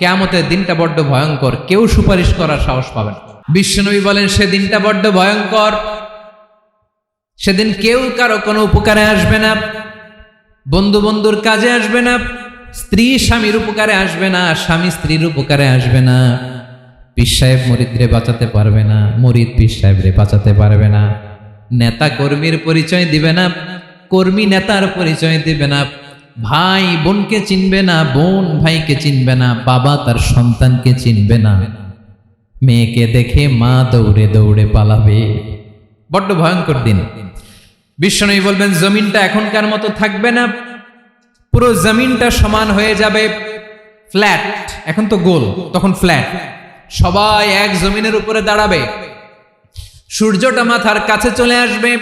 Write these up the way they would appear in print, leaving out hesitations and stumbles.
কিয়ামতের দিনটা বড্ড ভয়ঙ্কর, কেউ সুপারিশ করার সাহস পাবে না। বিশ্বনবী বলেন সেদিনটা বড্ড ভয়ঙ্কর, সেদিন কেউ কারো কোনো উপকারে আসবে না, বন্ধু বন্ধুর কাজে আসবে না, স্ত্রী স্বামীর উপকারে আসবে না, স্বামী স্ত্রীর উপকারে আসবে না, পীর সাহেব মুরিদরে বাঁচাতে পারবে না, মুরিদ পীর সাহেবরে বাঁচাতে পারবে না, নেতা কর্মীর পরিচয় দিবে না, কর্মী নেতার পরিচয় দিবে না, ভাই বোনকে চিনবে না, বোন ভাইকে চিনবে না, বাবা তার সন্তানকে চিনবে না, মেয়েকে দেখে মা দৌড়ে দৌড়ে পালাবে। বড্ড ভয়ঙ্কর দিন। বিশ্বনবী বলবেন জমিনটা এখনকার মতো থাকবে না, পুরো জমিনটা সমান হয়ে যাবে, ফ্ল্যাট। এখন তো গোল, তখন ফ্ল্যাট। সবাই এক জমিনের উপরে দাঁড়াবে, সূর্যটা মাথার কাছে চলে আসবে,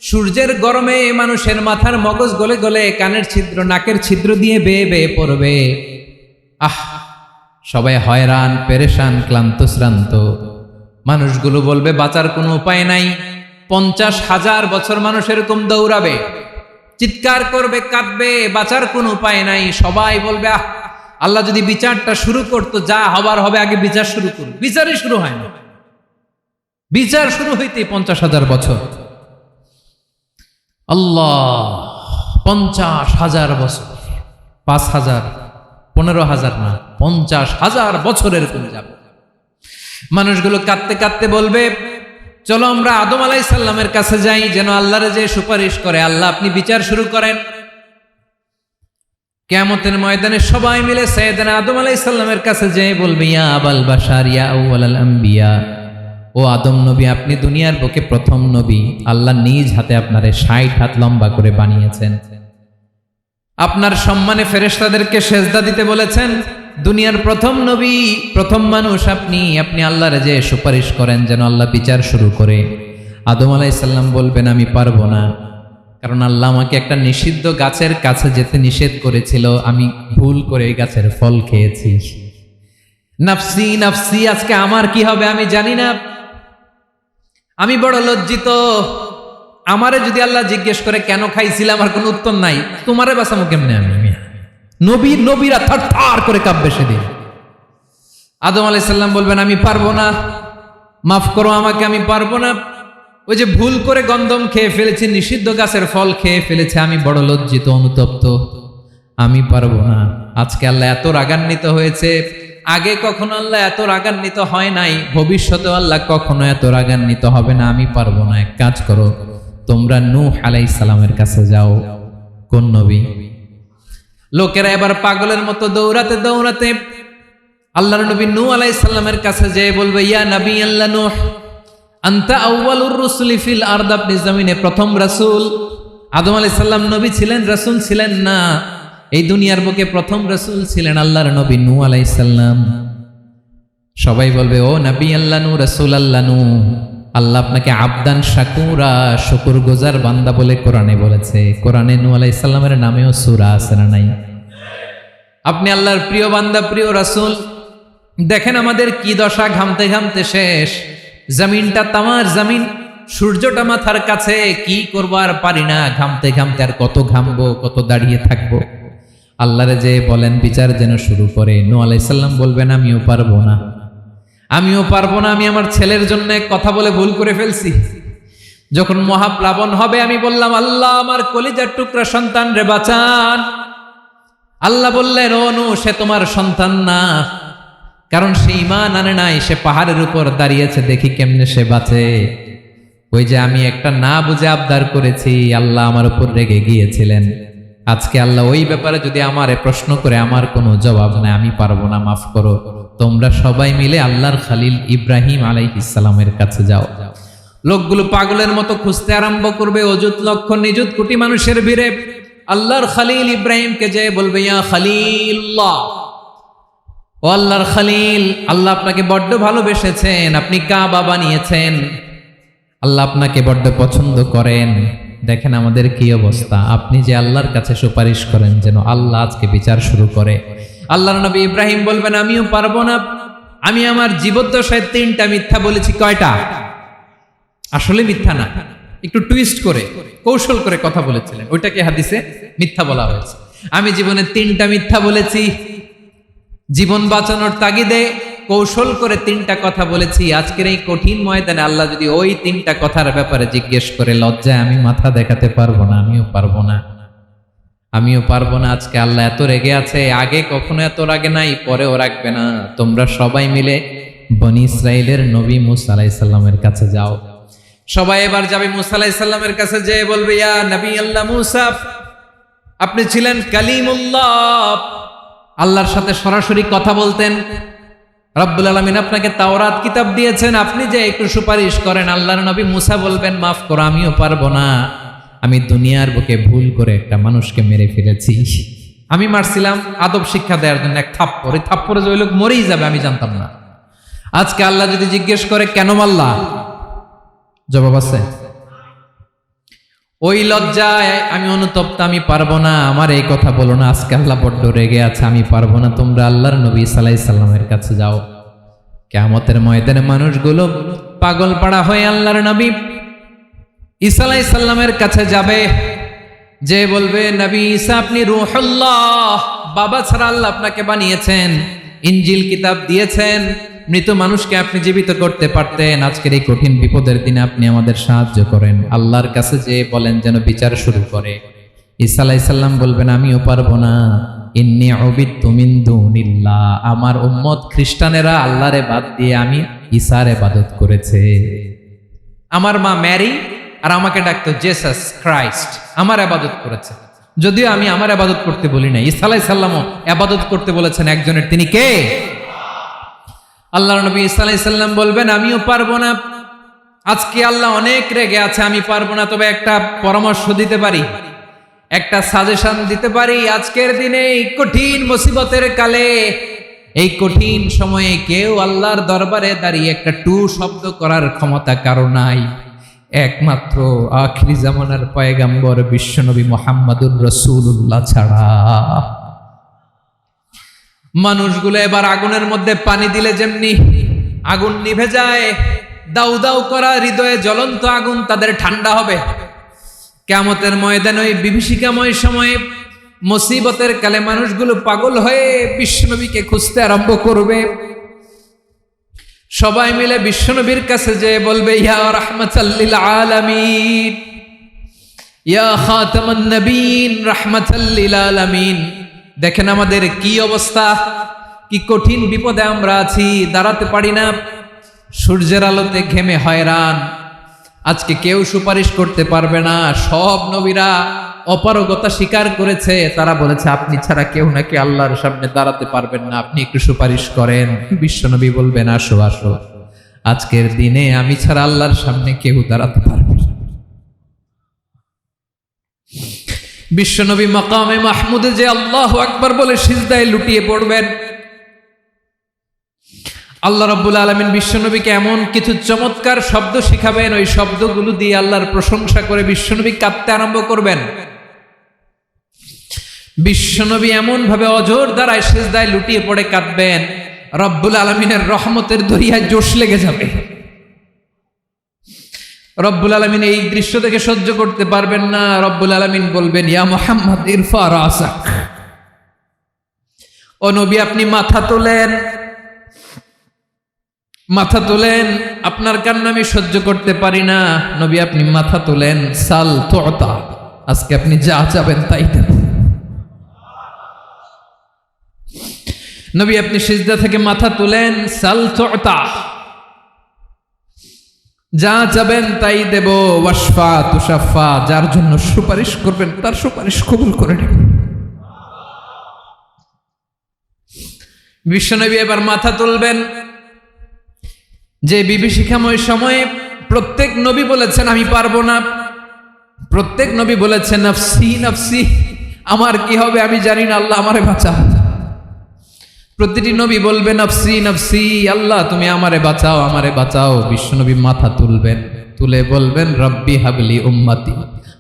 সূর্যের গরমে মানুষের মাথার মগজ গলে গলে কানের ছিদ্র নাকের ছিদ্র দিয়ে বেয়ে বেয়ে পড়বে। সবাই হয়রান, পেরেশান, ক্লান্ত শ্রান্ত। মানুষগুলো বলবে বাঁচার কোনো উপায় নাই। 50,000 বছর মানুষ এরকম দৌড়াবে, চিৎকার করবে, কাঁদবে, বাঁচার কোনো উপায় নাই। সবাই বলবে আল্লাহ যদি বিচারটা শুরু করতো, যা হবার হবে, আগে বিচার শুরু করুন। বিচারই শুরু হয় না, বিচার শুরু হইতে 50,000 বছর। আল্লাহ, 50,000 বছর, 5,000, 15,000 না, 50,000 বছর এরকম যাবে। মানুষগুলো কাঁদতে কাঁদতে বলবে চলো আমরা আদম আলাইহিস সালামের কাছে যাই, যেন আল্লাহরে যে সুপারিশ করে, আল্লাহ আপনি বিচার শুরু করেন। কিয়ামতের ময়দানে সবাই মিলে সাইয়েদনা আদম আলাইহিস সালামের কাছে যেয়ে বলবে ইয়া আবাল বাশার ইয়া আউয়ালাল আম্বিয়া, ও আদম নবী, আপনি দুনিয়ার বুকে প্রথম নবী, আল্লাহ নিজ হাতে আপনারে 60 হাত লম্বা করে বানিয়েছেন, আপনার সম্মানে ফেরেশতাদেরকে সেজদা দিতে বলেছেন, দুনিয়ার প্রথম নবী, প্রথম মানুষ আপনি আল্লাহরে যে সুপারিশ করেন যেন আল্লাহ বিচার শুরু করে। আদম আলাইহিস সালাম বলবেন আমি পারবো না, কারণ আল্লাহ আমাকে একটা নিষিদ্ধ গাছের কাছে যেতে নিষেধ করেছিল, আমি ভুল করে এই গাছের ফল খেয়েছি। নাফসি নাফসি, আজকে আমার কি হবে আমি জানি না, আমি বড় লজ্জিত। আমারে যদি আল্লাহ জিজ্ঞেস করে কেন খাইছিলাম, আমার কোনো উত্তর নাই, তোমারে বাঁচামো কেমনে আমি? নবীরা থার করে কাঁপবে সেদিন। আদম আলাইহিস সালাম বলবেন আমি পারবো না, মাফ করো আমাকে, আমি পারবো না, ওই যে ভুল করে গন্ধম খেয়ে ফেলেছি, নিষিদ্ধ গাছের ফল খেয়ে ফেলেছে, আমি বড় লজ্জিত, অনুতপ্ত, আমি পারবো না। আজকে আল্লাহ এত রাগান্বিত হয়েছে, আগে কখনো আল্লাহ এত রাগান্বিত হয় নাই, ভবিষ্যতেও আল্লাহ কখনো এত রাগান্বিত হবে না, আমি পারবো না। এক কাজ করো, তোমরা নূহ আলাইহিস সালামের কাছে যাও। কোন নবী? লোকেরা এবার পাগলের মতো দৌড়াতে দৌড়াতে আল্লাহর নবী নূহ আলাইহিস সালামের কাছে যেয়ে বলবে ইয়া নবী আল্লাহ নূহ, আনতা আউয়ালুর রুসুলি ফিল আরদ, আপনি জমিনে প্রথম রাসূল। আদম আলাইহিস সালাম নবী ছিলেন, রাসূল ছিলেন না, এই দুনিয়ার বুকে প্রথম রাসূল ছিলেন আল্লাহর নবী নূহ আলাইহিস সালাম। সবাই বলবে ও নবী আল্লাহ নূহ, রাসূল আল্লাহ নূহ, আল্লাহ আপনাকে আবদান শাকুরা, শুকর গুজার বান্দা বলে কোরআনে বলেছে। কোরআনে নূহ আলাইহিস সালামের নামেও সূরা আছে না নাই? আপনি আল্লাহর প্রিয় বান্দা, প্রিয় রাসূল। দেখেন আমাদের কি দশা, ঘামতে ঘামতে শেষ, জমিনটা তামার জমিন, সূর্যটা মাথার কাছে, কি করবো আর পারি না, ঘামতে ঘামতে আর কত ঘামবো, কত দাঁড়িয়ে থাকবো। আল্লাহরে যে বলেন বিচার যেন শুরু করে। নূহ আলাইহিস সালাম বলবেন আমিও পারবো না, আমিও পারবো না, আমি আমার ছেলের জন্য কথা বলে ভুল করে ফেলছি। যখন মহাপ্লাবন হবে আমি বললাম আল্লাহ আমার কলিজার টুকরা সন্তান রে বাঁচান। আল্লাহ বললেন ও নূহ, সে তোমার সন্তান না, কারণ সে ঈমান আনে নাই, সে পাহাড়ের উপর দাঁড়িয়েছে, দেখি কেমনে সে বাঁচে। ওই যে আমি একটা না বুঝে আবদার করেছি, আল্লাহ আমার উপর রেগে গিয়েছিলেন। আজকে আল্লাহ ওই ব্যাপারে যদি আমারে প্রশ্ন করে, আমার কোনো জবাব নাই, আমি পারবো না, মাফ করো। তোমরা সবাই মিলে আল্লাহর খলিল ইব্রাহিম আলাইহিস সালামের কাছে যাও। লোকগুলো পাগলের মতো খুঁজতে আরম্ভ করবে, অযুত লক্ষ নিযুত কোটি মানুষের ভিড়ে আল্লাহর খলিল ইব্রাহিমকে যে বলবে ইয়া খলিলুল্লাহ, ও আল্লাহর খলিল, আল্লাহ আপনাকে বড্ড ভালোবেসেছেন, আপনি কাবা বানিয়েছেন, আল্লাহ আপনাকে বড্ড পছন্দ করেন। দেখেন আমাদের কি অবস্থা, আপনি যে আল্লাহর কাছে সুপারিশ করেন যেন আল্লাহ আজকে বিচার শুরু করে। আল্লাহর নবী ইব্রাহিম বলবেন আমিও পারবো না, আমি আমার জীবদ্দশায় 3টা মিথ্যা বলেছি। কয়টা? আসলে মিথ্যা না, একটু টুইস্ট করে কৌশল করে কথা বলেছিলেন, ওইটাকে হাদিসে মিথ্যা বলা হয়েছে। আমি জীবনে 3টা মিথ্যা বলেছি, জীবন বাঁচানোর তাগিদে কৌশল করে 3টা কথা বলেছি। আজকের এই কঠিন ময়দানে আল্লাহ যদি ওই 3টা কথার ব্যাপারে জিজ্ঞেস করে, লজ্জায় আমি মাথা দেখাতে পারবো না, আমিও পারবো না। আজকে আল্লাহ এত রেগে আছে, আগে কখনো এত রাগে নাই, পরেও রাখবে না। তোমরা সবাই মিলে বনি ইসরাইলের নবী মূসা আলাইহিস সালামের কাছে যাও। সবাই এবার যাবে মূসা আলাইহিস সালামের কাছে, যেয়ে বলবে, ইয়া নবী আল্লাহ মূসা, আপনি ছিলেন কালিমুল্লাহ, আল্লাহর সাথে সরাসরি কথা বলতেন। রব্বুল আলামিন আপনাকে তাওরাত কিতাব দিয়েছেন, আপনি যে একটু সুপারিশ করেন। আল্লাহর নবী মূসা বলবেন, মাফ করো, আমিও পারবো না। আমি দুনিয়ার বুকে ভুল করে একটা মানুষকে মেরে ফেলেছি। আমি মারছিলাম আদব শিক্ষা দেওয়ার জন্য এক থাপ্পড়, এই থাপ্পড়ে যে ওই লোক মরেই যাবে আমি জানতাম না। আজকে আল্লাহ যদি জিজ্ঞেস করে কেন মারলা, জবাব আছে? ওই লজ্জায় আমি অনুতপ্ত, আমি পারবো না, আমার এই কথা বলো না। আজকে আল্লাহ বড্ড রেগে আছে, আমি পারবো না। তোমরা আল্লাহর নবী ঈসা আলাইহিস সালামের কাছে যাও। কিয়ামতের ময়দানে মানুষগুলো পাগল পাড়া হয়ে আল্লাহর নবী ঈসা আলাইহিস সালামের কাছে যাবে, যে বলবে, নবী ঈসা আপনি রূহুল্লাহ, বাবা ছাড়া আল্লাহ আপনাকে বানিয়েছেন, ইনজিল কিতাব দিয়েছেন, মৃত মানুষকে আপনি জীবিত করতে পারতেন। আজকের এই কঠিন বিপদের দিনে আপনি আমাদের সাহায্য করেন। আল্লাহর কাছে যে বলেন যেন বিচার শুরু করে। ঈসা আলাইহিস সালাম বলবেন, আমিও পারবো না। ইন্নী উবিদতু মিন দুনিল্লাহ, আমার উম্মত খ্রিস্টানেরা আল্লাহরে বাদ দিয়ে আমি ঈসার ইবাদত করেছে। আমার মা ম্যারি আর আমাকে ডাকতো জেসাস ক্রাইস্ট, আমার ইবাদত করেছে। যদিও আমি আমার ইবাদত করতে বলি না, ঈসা আলাইহিস সালামও ইবাদত করতে বলেছেন একজনের, তিনি কে? আল্লাহর নবী ঈসা আলাইহিস সালাম বলবেন, আমিও পারবো না। আজকে আল্লাহ অনেক রেগে আছে, আমি পারবো না। তবে একটা পরামর্শ দিতে পারি, একটা সাজেশন দিতে পারি। আজকের দিনে এই কঠিন মুসিবতের কালে, এই কঠিন সময়ে কেউ আল্লাহর দরবারে দাঁড়িয়ে একটা টু শব্দ করার ক্ষমতা কারো নাই, একমাত্র আখিরি জামানার পয়গম্বর বিশ্বনবী মুহাম্মদুর রাসূলুল্লাহ ছাড়া। মানুষগুলো এবার আগুনের মধ্যে পানি দিলে যেমনি আগুন নিভে যায়, দাউ দাউ করা হৃদয়ে জ্বলন্ত আগুন তাদের ঠান্ডা হবে। কিয়ামতের ময়দানে ওই বিভীষিকাময় সময়ে মুসিবতের কালে মানুষগুলো পাগল হয়ে বিশ্বনবীকে খুঁজতে আরম্ভ করবে। সবাই মিলে বিশ্বনবীর কাছে যেয়ে বলবে, ইয়া রাহমাতাল লিল আলামিন, ইয়া খাতামান নবীন, রাহমাতাল লিল আলামিন। দেখেন আমাদের কি অবস্থা, কি কঠিন বিপদে আমরা আছি, দাঁড়াতে পারি না, সূর্যের আলোতে ঘেমে হয়রান। আজকে কেউ সুপারিশ করতে পারবে না। সব নবীরা অপারগতা স্বীকার করেছে, তারা বলেছে আপনি ছাড়া কেউ নাকি আল্লাহর সামনে দাঁড়াতে পারবেন না, আপনি একটু সুপারিশ করেন। বিশ্বনবী বলবেন, আসো আসো, আজকের দিনে আমি ছাড়া আল্লাহর সামনে কেউ দাঁড়াতে পারবে না। বিশ্বনবী মাকামে মাহমুদে যে আল্লাহু আকবার বলে সিজদায় লুটিয়ে পড়বেন। আল্লাহ রাব্বুল আলামিন বিশ্বনবীকে এমন কিছু চমৎকার শব্দ শিখাবেন, ওই শব্দগুলো দিয়ে আল্লাহর প্রশংসা করে বিশ্বনবী কাঁদতে আরম্ভ করবেন। বিশ্বনবী এমন ভাবে অজর দ্বারায় সিজদায় লুটিয়ে পড়ে কাঁদবেন, রব্বুল আলামিনের রহমতের দরিয়ায় জোশ লেগে যাবে। রব্বুল আলামিন এই দৃশ্য দেখে সহ্য করতে পারবেন না। রব্বুল আলামিন বলবেন, ইয়া মুহাম্মদ ইরফা রাসাক, ও নবী আপনি মাথা তোলেন, মাথা তোলেন, আপনার কান্না আমি সহ্য করতে পারি না। নবী আপনি মাথা তোলেন, সাল তুতা, আজকে আপনি যা চাবেন তাই দেব। নবী আপনি সিজদা থেকে মাথা তুলেন, সাল তুতা, যা চাবেন তাই দেব। ওয়াশফা তুশাফা, যার জন্য সুপারিশ করবেন তার সুপারিশ কবুল করে নেব। বিশ্বনবী এবার মাথা তুলবেন। যে বিভীষিকাময় সময়ে প্রত্যেক নবী বলেছেন আমি পারবো না, প্রত্যেক নবী বলেছেন নফসি নফসি, আমার কি হবে আমি জানি না, আল্লাহ আমারে বাঁচাও। প্রতিটি নবী বলবে নফসি নফসি, আল্লাহ তুমি আমারে বাঁচাও, আমারে বাঁচাও। বিশ্বনবী মাথা তুলবেন, তুলে বলবেন রব্বি হাবলি উম্মতি,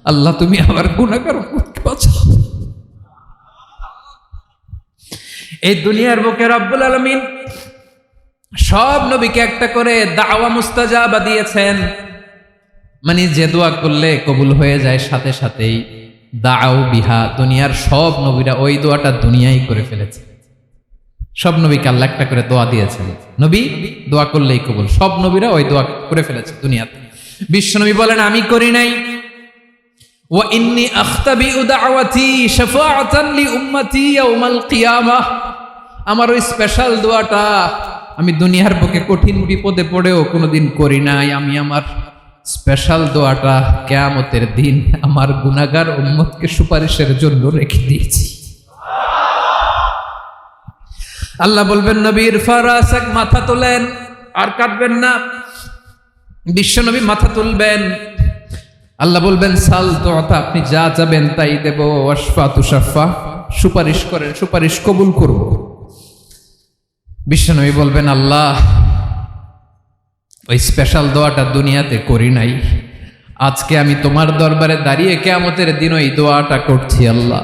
আল্লাহ তুমি আমার গুনাহগার উম্মতকে বাঁচাও। এই দুনিয়ার বুকে রব্বুল আলামিন সব নবীকে একটা করে দাওয়া মুস্তাজাবা দিয়েছেন, মানে যে দোয়া করলে কবুল হয়ে যায় সাথে সাথেই। দাও বিহা, দুনিয়ার সব নবীরা ওই দোয়াটা দুনিয়ায় করে ফেলেছে। সব নবীকে আল্লাহ একটা করে দোয়া দিয়েছেন, নবী দোয়া করলেই কবুল। সব নবীরা ওই দোয়া করে ফেলেছে দুনিয়াতে। বিশ্বনবী বলেন আমি করি নাই। ওয়া ইন্নী আখতাবিউ দাওয়াতি শাফাআতান লি উম্মতি ইয়াউমাল কিয়ামাহ। আমার ওই স্পেশাল দোয়াটা আমি দুনিয়ার বুকে কঠিন বিপদে পড়েও কোনোদিন করি নাই। আমি আমার স্পেশাল দোয়াটা কিয়ামতের দিন আমার গুনাহগার উম্মতকে সুপারিশের জন্য রেখে দিয়েছি। আল্লাহ বলবেন নবীর ফারাসাক, মাথা তোলেন, আর কাটবেন না। বিশ্বনবী মাথা তুলবেন, আল্লাহ বলবেন সাল তোতা, আপনি যা চাবেন তাই দেব। ওয়াশফা তুশাফা, সুপারিশ করেন, সুপারিশ কবুল করব। বিশ্বনবী বলবেন আল্লাহ ওই স্পেশাল দোয়াটা দুনিয়াতে করি নাই, আজকে আমি তোমার দরবারে দাঁড়িয়ে কিয়ামতের দিন ওই দোয়াটা করছি। আল্লাহ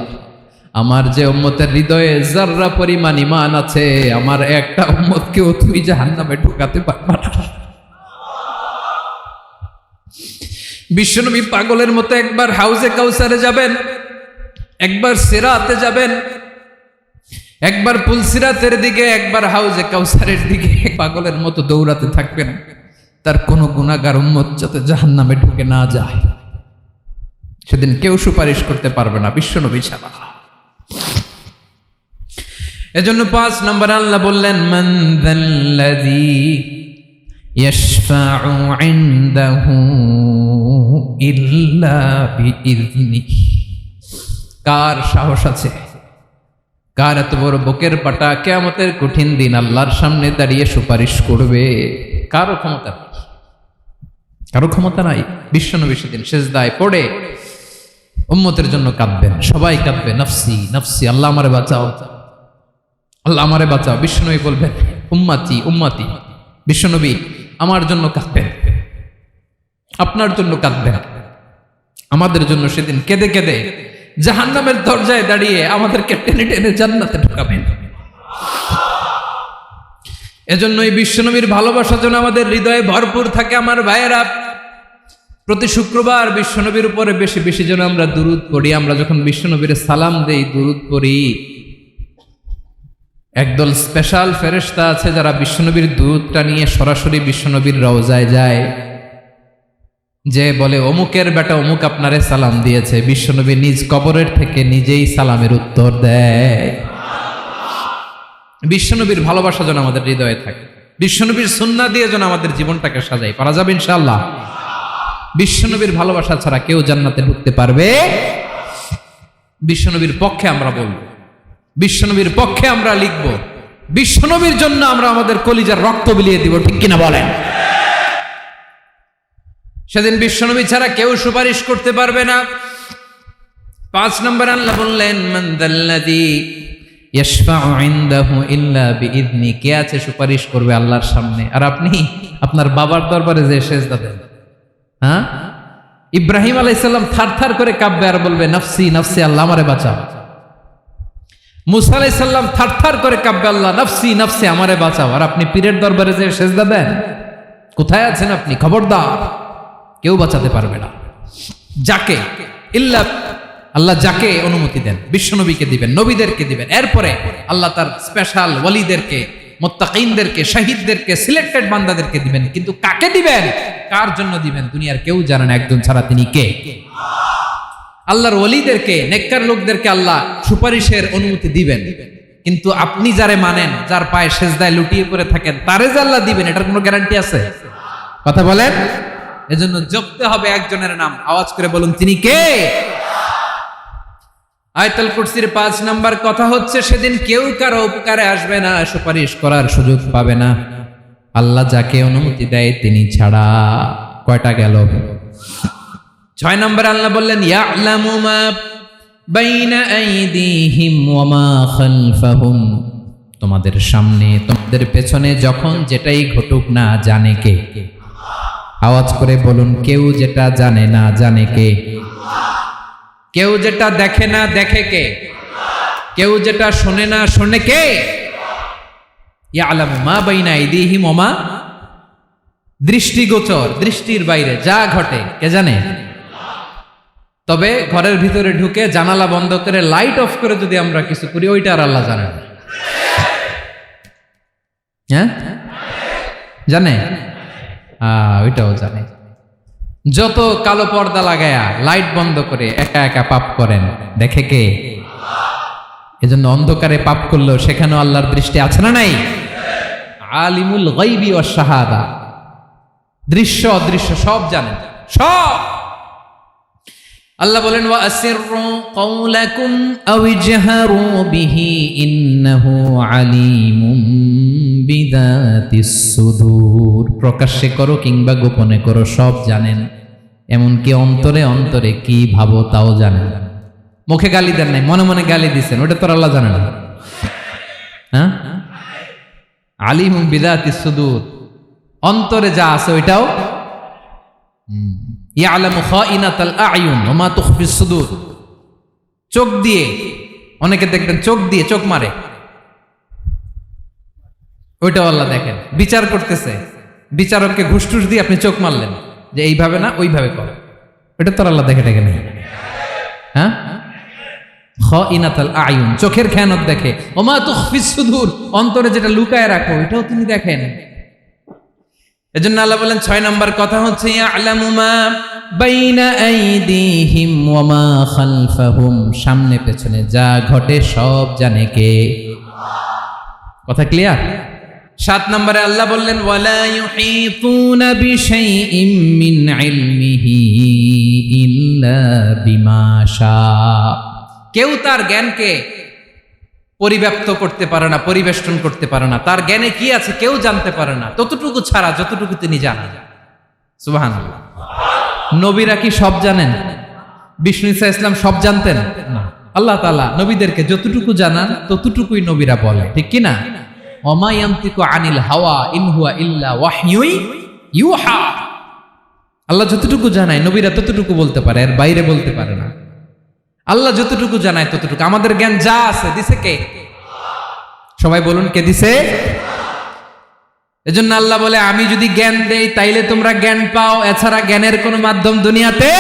আমার যে উম্মতের হৃদয়ে যাররা পরিমাণ ঈমান আছে, আমার একটা উম্মতকেও তুমি জাহান্নামে ঢোকাতে পারবা না। বিশ্বনবী পাগলের মতো একবার হাউজে কাউসারে যাবেন, একবার সিরাতে যাবেন, একবার পুলসিরাতের দিকে, একবার হাউজে কাউসারের দিকে পাগলের মতো দৌড়াতে থাকবেন। তার কোনো গুনাহগার উম্মত যাতে জাহান্নামে ঢুকে না যায়, সেদিন কেউ সুপারিশ করতে পারবে না বিশ্বনবী ছাড়া। এজন্য 5 নম্বরে আল্লাহ বললেন মান যাল্লাযী ইয়াশফাউ ইনদাহু ইল্লা বিইযনিহি। কার সাহস আছে, কার এত বড় বুকের পাটা কিয়ামতের কঠিন দিন আল্লাহর সামনে দাঁড়িয়ে সুপারিশ করবে? কারো ক্ষমতা নেই, কারো ক্ষমতা নাই। বিশ্বনবী সেদিন সেজদায় পড়ে উম্মতের জন্য কাঁদবেন, সবাই কাঁদবে, নফসি নফসি, আল্লাহ আমারে বাঁচাও, আল্লাহ আমারে বাঁচাও। বিশ্বনবী বলবেন উম্মতি উম্মতি। বিশ্বনবী আমার জন্য কাঁদবেন, আপনার জন্য কাঁদবেন, আমাদের জন্য সেদিন কেঁদে কেঁদে জাহান্নামের দরজায় দাঁড়িয়ে আমাদেরকে টেনে টেনে জান্নাতে ঢোকাবেন। এজন্য এই বিশ্বনবীর ভালোবাসা যেন আমাদের হৃদয়ে ভরপুর থাকে। আমার ভাইয়েরা, প্রতি শুক্রবার বিশ্বনবীর উপরে বেশি বেশি যেন আমরা দুরূদ পড়ি। আমরা যখন বিশ্বনবীর সালাম দেই, দুরূদ পড়ি, একদল স্পেশাল ফেরেশতা আছে যারা বিশ্বনবীর দুরূদটা নিয়ে সরাসরি বিশ্বনবীর রওজায় যায়, যে বলে অমুকের বেটা অমুক আপনারে সালাম দিয়েছে। বিশ্বনবী নিজ কবরের থেকে নিজেই সালামের উত্তর দেয়। বিশ্বনবীর ভালোবাসা যেন আমাদের হৃদয়ে থাকে, বিশ্বনবীর সুন্নাহ দিয়ে যেন আমাদের জীবনটাকে সাজাই। পারা যাবে ইনশাআল্লাহ। বিশ্বনবীর ভালোবাসা ছাড়া কেউ জান্নাতে ঢুকতে পারবে? বিশ্বনবীর পক্ষে আমরা বলবো, বিশ্বনবীর পক্ষে আমরা লিখব, বিশ্বনবীর জন্য আমরা আমাদের কলিজার রক্ত বিলিয়ে দিব, ঠিক কিনা বলেন? সেদিন বিশ্বনবী ছাড়া কেউ সুপারিশ করতে পারবে না। 5 নম্বর আল্লাহ বললেন মান যাল্লাযী ইয়াশফাউ ইনদাহু ইল্লা বিইযনি। কে আছে সুপারিশ করবে আল্লাহর সামনে? আর আপনি আপনার বাবার দরবারে যে সেজদা দেন, হ্যাঁ, ইব্রাহিম আলাইহিস সালাম থারথার করে কাঁপবে আর বলবে নফসি নফসি, আল্লাহ আমারে বাঁচাও। মুসা আলাইহিস সালাম থারথার করে কাঁপবে, আল্লাহ নফসি নফসি, আমারে বাঁচাও। আর আপনি পীরের দরবারে যে সেজদা দেন, কোথায় আছেন আপনি? খবরদার, কেউ বাঁচাতে পারবে না। যাকে ইল্লা আল্লাহ যাকে অনুমতি দেন, বিশ্বনবীকে দিবেন, নবীদেরকে দিবেন, এরপরে আল্লাহ তার স্পেশাল ওয়ালিদেরকে, মুত্তাকিনদেরকে, শহীদদেরকে, সিলেক্টেড বান্দাদেরকে দিবেন। কিন্তু কাকে দিবেন, কার জন্য দিবেন, দুনিয়ার কেউ জানে না একজন ছাড়া। তিনি কে? আল্লাহর ওয়ালিদেরকে, নেককার লোকদেরকে আল্লাহ সুপারিশের অনুমতি দিবেন। কিন্তু আপনি যারে মানেন, যার পায়ে সেজদায় লুটিয়ে পড়ে থাকেন, তারে যে আল্লাহ দিবেন, এটার কোনো গ্যারান্টি আছে? কথা বলেন। এজন্য জপতে হবে একজনের নাম, আওয়াজ করে বলুন তিনি কে? আয়াতুল কুরসির 5 নাম্বার কথা হচ্ছে সেদিন কেউ কারো উপকারে আসবে না, সুপারিশ করার সুযোগ পাবে না, আল্লাহ যাকে অনুমতি দেয় তিনি ছাড়া। কয়টা গেল? 6 নাম্বার আল্লাহ বললেন ইয়ালামু মা বাইনা আইদিহিম ওয়া মা খালফাহুম। তোমাদের সামনে, তোমাদের পেছনে যখন যেটাই ঘটুক না জানে কে? আওয়াজ করে বলুন, কেউ যেটা জানে না জানে কে? কেউ যেটা দেখে না দেখে কে? কেউ যেটা শোনে না শোনে কে? ইয়ালামু মা বাইনা আইদিহিম ওয়া মা, দৃষ্টিগোচর, দৃষ্টির বাইরে যা ঘটে কে জানে? তবে ঘরের ভিতরে ঢুকে জানালা বন্ধ করে লাইট অফ করে যদি আমরা কিছু করি, ওইটা আর আল্লাহ জানে না। হ্যাঁ, জানে? ওইটাও জানে। যত কালো পর্দা লাগায়া লাইট বন্ধ করে একা একা পাপ করেন, দেখে কে? এজন্য অন্ধকারে পাপ করলেও সেখানেও আল্লাহর দৃষ্টি আছে না নাই? আলিমুল গায়বি ওয়াশ শাহাদা, দৃশ্য অদৃশ্য সব জানেন, সব। আল্লাহ বলেন ওয়া আসিররু কাওলাকুম আও ইজহারু বিহি ইন্নাহু আলিমুম বিযাতিস সুদূর। প্রকাশ্যে করো কিংবা গোপনে করো, সব জানেন। এমনকি অন্তরে অন্তরে কি ভাবো তাও জানেন। মুখে গালি দেন নাই, মনে মনে গালি দিচ্ছেন, ওটা তো আল্লাহ জানে না? হ্যাঁ, আলিমুম বিযাতিস সুদূর, অন্তরে যা আছে ওইটাও। ইয়ালামু খাইনাতাল আয়ুন ওয়া মা তুখফিস সুদূর। চোখ দিয়ে, অনেকে দেখবেন চোখ দিয়ে চোখ মারে, ওইটাও আল্লাহ দেখেন। বিচার করতেছে, বিচারককে ঘুষ টুস দিয়ে আপনি চোখ মারলেন যে এইভাবে না ওইভাবে কর, ওইটা তো আল্লাহ দেখে দেখে নেই? হ্যাঁ, খাইনাতাল আয়ুন, চোখের খেয়ানত দেখে। ওয়া মা তুখফিস সুদূর, অন্তরে যেটা লুকায় রাখো এটাও তিনি দেখেন। এজন্য আল্লাহ বলেন 6 নম্বর কথা হচ্ছে ইয়ালামু মা বাইনা আইদিহিম ওয়া মা খালফাহুম, সামনে পেছনে যা ঘটে সব জানে কে? কথা ক্লিয়ার? 7 নম্বরে আল্লাহ বললেন ওয়ালা ইউহিতুনা বিশাইইম মিন ইলমিহি ইল্লা বিমা শা। কেউ তার জ্ঞানকে পরিব্যাপ্ত করতে পারে না, পরিবেষ্টন করতে পারে না। তার জ্ঞানে কি আছে কেউ জানতে পারে না, ততটুকু ছাড়া যতটুকু তিনি জানেন। সুবহানাল্লাহ। নবীরা কি সব জানেন? বিষ্ণু ঈসা ইসলাম সব জানতেন না। আল্লাহ তাআলা নবীদেরকে যতটুকু জানান ততটুকুই নবীরা বলে, ঠিক কি না? ওমা ইয়ানতিকু আনিল হাওয়া ইন হুয়া ইল্লা ওয়াহয়ুই ইউহা। আল্লাহ যতটুকু জানায় নবীরা ততটুকু বলতে পারে, এর বাইরে বলতে পারে না। আল্লাহ যতটুকু জানায় ততটুকু। আমাদের জ্ঞান যা আছে দিছে কে? সবাই বলুন, কে দিছে? এজন্য আল্লাহ বলে আমি যদি জ্ঞান দেই তাইলে তোমরা জ্ঞান পাও, এছাড়া জ্ঞানের কোনো মাধ্যম দুনিয়াতে।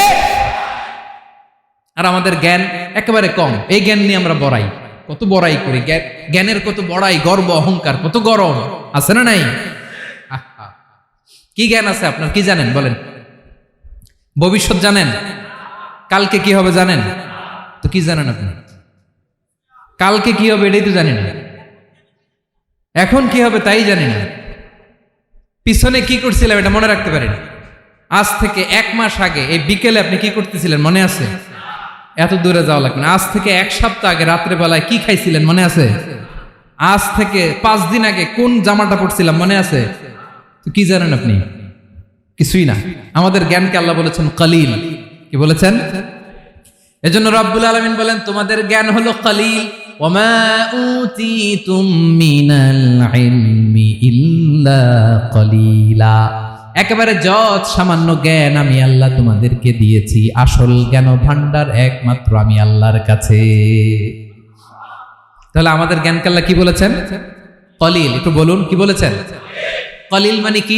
আর আমাদের জ্ঞান একেবারে কম, এই জ্ঞান নিয়ে আমরা বড়াই, কত বড়াই করি, জ্ঞানের কত বড়াই, গর্ব অহংকার কত গরম আছে না নাই? কি জ্ঞান আছে আপনার? কি জানেন বলেন? ভবিষ্যৎ জানেন? কালকে কি হবে জানেন? তো কি জানেন আপনি? কালকে কি হবে এটাই তো জানি না, এখন কি হবে তাই জানি না, পিছনে কি করছিলাম এটা মনে রাখতে পারি না। আজ থেকে 1 মাস আগে এই বিকেলে আপনি কি করতেছিলেন মনে আছে? এত দূরে যাওয়া লাগবে না। আজ থেকে 1 সপ্তাহ আগে রাত্রে বেলায় কি খাইছিলেন মনে আছে? আজ থেকে 5 দিন আগে কোন জামাটা পরছিলাম মনে আছে? তো কি জানেন আপনি? কিছুই না। আমাদের জ্ঞানকে আল্লাহ বলেছেন কলিল। কি বলেছেন? এজন্য রব্বুল আলামিন বলেন তোমাদের জ্ঞান হলো কলিল। ওমা উতিতুম মিনাল ইলমি ইল্লা কলিলা। একেবারে যত সামান্য জ্ঞান আমি আল্লাহ তোমাদেরকে দিয়েছি, আসল জ্ঞান ভান্ডার একমাত্র আমি আল্লাহর কাছে। তাহলে আমাদের জ্ঞানকে আল্লাহ কি বলেছেন? কলিল। একটু বলুন কি বলেছেন? কলিল মানে কি?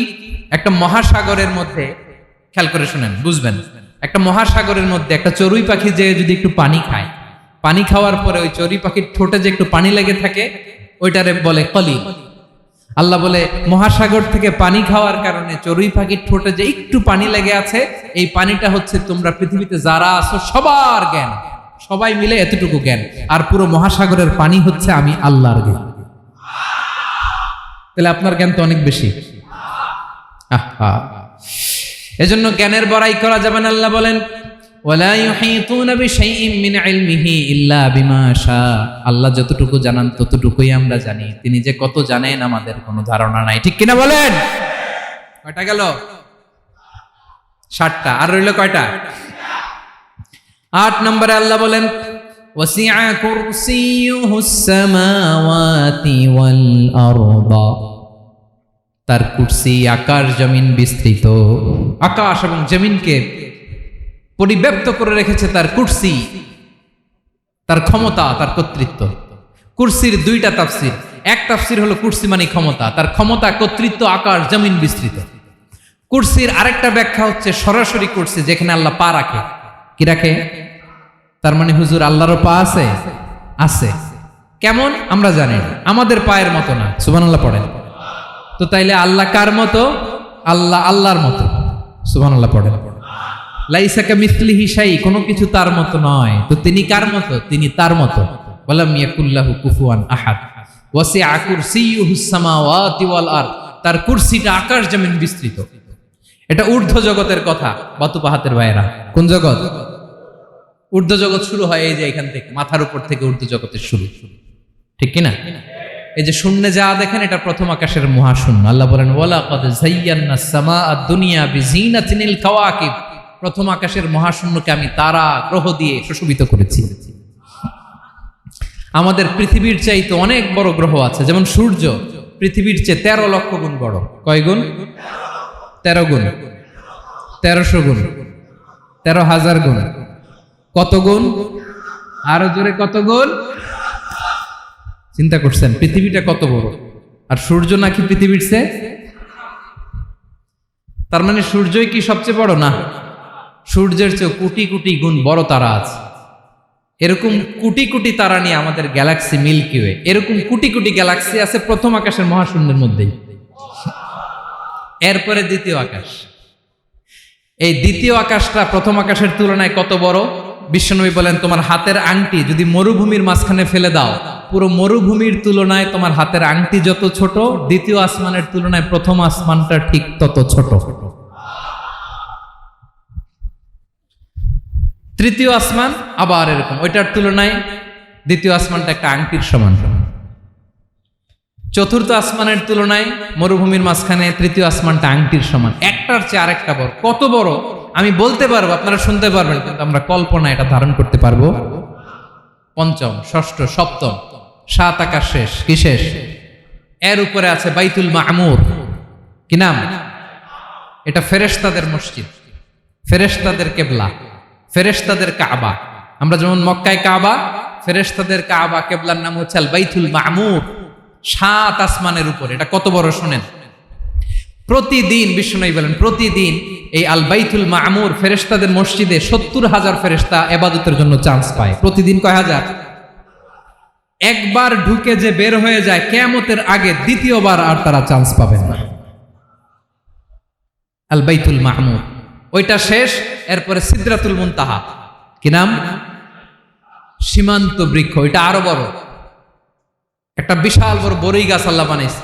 একটা মহাসাগরের মধ্যে, খেয়াল করে শুনেন বুঝবেন, একটা মহাসাগরের মধ্যে একটা চড়ুই পাখি যে যদি একটু পানি খায়, পানি খাওয়ার পরে ওই চড়ুই পাখির ঠোঁটে যে একটু পানি লেগে থাকে ওইটারে বলে কলিল। আল্লাহ বলে মহাসাগর থেকে পানি খাওয়ার কারণে চড়ুই পাখির ঠোঁটে যে একটু পানি লেগে আছে, এই পানিটা হচ্ছে তোমরা পৃথিবীতে যারা আছো সবার জ্ঞান, সবাই মিলে এতটুকু জ্ঞান, আর পুরো মহাসাগরের পানি হচ্ছে আমি আল্লাহর জ্ঞান। তাহলে আপনার জ্ঞান তো অনেক বেশি। এজন্য জ্ঞানের বড়াই করা যাবে না। আল্লাহ বলেন ওয়ালা ইউহিতুনা বিশাইইম মিন ইলমিহি ইল্লা বিমা শা। আল্লাহ যতটুকু জানান ততটুকুই আমরা জানি, তিনি যে কত জানেন আমাদের কোনো ধারণা নাই, ঠিক কিনা বলেন? কয়টা গেল? 7টা। আর রইল কয়টা? 8 নম্বরে আল্লাহ বলেন ওয়াসিআ কুরসিয়ুহুস সামাওয়াতি ওয়াল আরদা। তার কুরসি আকাশ জমিন বিস্তৃত, আকাশ এবং জমিনকে পরিব্যাপ্ত করে রেখেছে তার কুরসি, তার ক্ষমতা, তার কর্তৃত্ব। কুরসির 2টা তাফসীর। এক তাফসীর হলো কুরসি মানে ক্ষমতা, তার ক্ষমতা, কর্তৃত্ব, আকাশ জমিন বিস্তৃত। কুরসির আরেকটা ব্যাখ্যা হচ্ছে সরাসরি কুরসি, যেখানে আল্লাহ পা রাখে। কি রাখে? তার মানে হুজুর আল্লাহরও পা আছে? আছে। কেমন আমরা জানি না, আমাদের পায়ের মতো না। সুবহানাল্লাহ পড়েন। তো তাইলে আল্লাহ কার মতো? আল্লাহ আল্লাহর মতো। সুবহানাল্লাহ পড়েন। লাইসা কামিসলিহি শাই, কোনো কিছু তার মতো নয়। তো তিনি কার মতো? তিনি তার মতো। ওয়ালাম ইয়াকুল্লাহু কুফুয়ান আহাদ। ওয়াসিআ কুরসিয়ুহুস সামাওয়াতি ওয়াল আরদ, তার কুরসিটা আকাশ জমিন বিস্তৃত। এটা ঊর্ধ্ব জগতের কথা বাতুপাহাতের ভাইয়েরা। কোন জগৎ? ঊর্ধ্ব জগৎ শুরু হয় এই যে এখান থেকে, মাথার উপর থেকে ঊর্ধ্ব জগতের শুরু, ঠিক কিনা? এই যে শূন্যে যা দেখেন এটা প্রথম আকাশের মহাশূন্য। আল্লাহ বলেন ওয়ালাকাদ যায়্যানাস সামাআদ দুনিয়া বিজিনাতিনিল কাওয়াকিব, প্রথম আকাশের মহাশূন্যকে আমি তারা গ্রহ দিয়ে সুশোভিত করেছি। আমাদের পৃথিবীর চাইতে অনেক বড় গ্রহ আছে, যেমন সূর্য পৃথিবীর চেয়ে 13 লক্ষ গুণ বড়। কয় গুণ? 13 গুণ, 1300 গুণ, 13,000 গুণ। কত গুণ? আরো জোরে কত গুণ? চিন্তা করছেন পৃথিবীটা কত বড়, আর সূর্য নাকি পৃথিবীর চেয়ে? তার মানে সূর্যই কি সবচেয়ে বড়? না, সূর্যের চেয়ে কোটি কোটি গুণ বড় তারা আছে। এরকম কোটি কোটি তারা নিয়ে আমাদের গ্যালাক্সি মিল্কি ওয়ে, এরকম কোটি কোটি গ্যালাক্সি আছে প্রথম আকাশের মহাশূন্যের মধ্যেই। এরপরে দ্বিতীয় আকাশ। এই দ্বিতীয় আকাশটা প্রথম আকাশের তুলনায় কত বড়? বিশ্বনবী বলেন তোমার হাতের আংটি যদি মরুভূমির মাঝখানে ফেলে দাও, পুরো মরুভূমির তুলনায় তোমার হাতের আংটি যত ছোট, দ্বিতীয় আসমানের তুলনায় প্রথম আসমানটা ঠিক তত ছোট। তৃতীয় আসমান আবার এরকম, ওইটার তুলনায় দ্বিতীয় আসমানটা একটা আংটির সমান। চতুর্থ আসমানের তুলনায় মরুভূমির মাঝখানে তৃতীয় আসমানটা আংটির সমান। একটার চেয়ে আরেকটা বড়। কত বড় আমি বলতে পারবো, আপনারা শুনতে পারবেন, কিন্তু আমরা কল্পনা এটা ধারণ করতে পারবো। পঞ্চম, ষষ্ঠ, সপ্তম, 7 আকাশ শেষ। কি শেষ? এর উপরে আছে বাইতুল মামুর। কি নাম? এটা ফেরেশতাদের মসজিদ, ফেরেশতাদের কেবলা, ফেরেশতাদের কাবা। আমরা যেমন মক্কায় কাবা, ফেরেশতাদের কাবা কেবলার নাম হচ্ছে আল বাইতুল মামুর। 7 আসমানের উপরে। এটা কত বড় শোনেন। প্রতিদিন বিশ্বনবী বলেন প্রতিদিন এই আল বাইতুল মামুর ফেরেশতাদের মসজিদে 70,000 ফেরেশতা ইবাদতের জন্য চান্স পায়। প্রতিদিন কয় হাজার? একবার ঢুকে যে বের হয়ে যায় কিয়ামতের আগে দ্বিতীয়বার আর তারা চান্স পাবেন না। আল বাইতুল মামুর ওইটা শেষ। এরপরে সিদরাতুল মুনতাহা। কি নাম? সীমান্ত বৃক্ষ। ওইটা আরো বড়, একটা বিশাল বড় বড়ই গাছ আল্লাহ বানাইছে।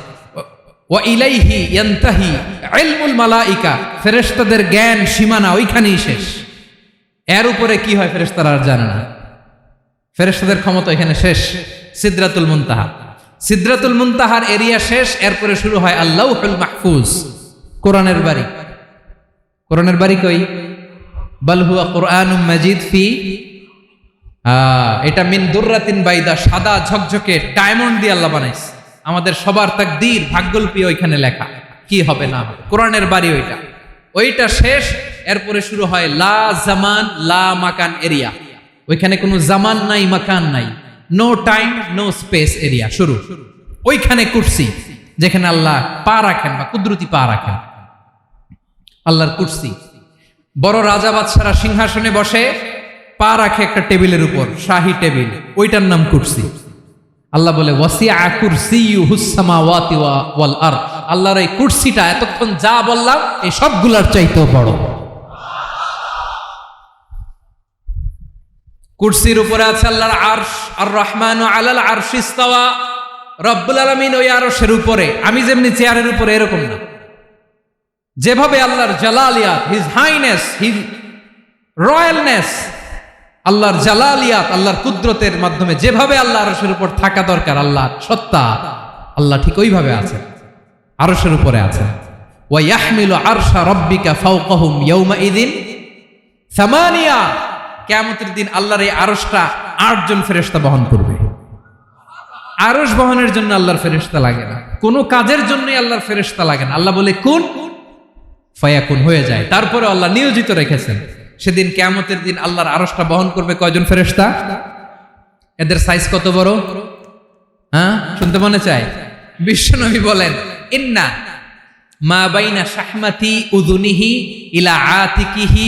ওয়া ইলাইহি ইয়ানতাহি ইলমুল মালাইকা, ফেরেশতাদের জ্ঞান সীমানা ওইখানেই শেষ। এর উপরে কি হয় ফেরেশতারা আর জানে না। ফেরেশতাদের ক্ষমতা এখানে শেষ। সিদরাতুল মুনতাহা, সিদরাতুল মুনতাহার এরিয়া শেষ। এরপরে শুরু হয় আল্লাহুল মাহফুজ, কোরআনের বাড়ি। কোরআনের বাড়ি কই? বাল হুয়া কুরআনুম মাজিদ ফি, এটা মিন দুররাতিন বাইদা, সাদা ঝকঝকে ডায়মন্ড দিয়ে আল্লাহ বানাইছে। আমাদের সবার তাকদীর ভাগ্যলিপি ওইখানে লেখা, কি হবে না হবে। কোরআনের বাড়ি ওইটা, ওইটা শেষ। এরপরে শুরু হয় লা জামান লা মাকান এরিয়া। ওইখানে কোনো জামান নাই, মাকান নাই, no time no space area শুরু। ওইখানে কুরসি, যেখানে আল্লাহ পা রাখেন বা কুদরতি পা রাখেন, আল্লাহর কুরসি। বড় রাজা বাদশারা সিংহাসনে বসে পা রাখে একটা টেবিলের উপর, শাহী টেবিল, ওইটার নাম কুরসি। আল্লাহ বলে ওয়াসিআ কুরসিয়ুহুস সামাওয়াতি ওয়াল আরদ, আল্লাহর এই কুরসিটা এতক্ষণ যা বললাম এই সবগুলার চাইতেও বড়। কুরসির উপরে আছে আল্লাহর আরশ। আর রহমানু আলাল আরশি ইস্তাওয়া, রব্বুল আলামিন ওই আরশের উপরে। আমি যেমনি চেয়ারের উপরে এরকম না, যেভাবে আল্লাহর জালালিয়াত, হিজ হাইনেস, হিজ রয়্যালনেস, আল্লাহর জালালিয়াত, আল্লাহর কুদরতের মাধ্যমে যেভাবে আল্লাহ আরশের উপর থাকা দরকার, আল্লাহর সত্তা, আল্লাহ ঠিক ওইভাবে আছেন, আরশের উপরে আছেন। ওয়া ইয়াহমিলু আরশা রাব্বিকা ফাওকাহুম ইয়াওমাইযিন সামানিয়া, কিয়ামতের দিন আল্লাহর এই আরশটা 8 জন ফেরেশতা বহন করবে। আরশ বহনের জন্য আল্লাহর ফেরেশতা লাগে না, কোনো কাজের জন্যই আল্লাহর ফেরেশতা লাগে না। আল্লাহ বলে কুন ফায়াকুন, হয়ে যায়। তারপরে আল্লাহ নিয়োজিত রেখেছেন। সেদিন কিয়ামতের দিন আল্লাহর আরশটা বহন করবে কয়জন ফেরেশতা? এদের সাইজ কত বড়? শুনতে মনে চায়? বিশ্বনবী বলেন ইন্না মা বাইনা শাহমাতি উযুনিহি ইলা আতিকিহি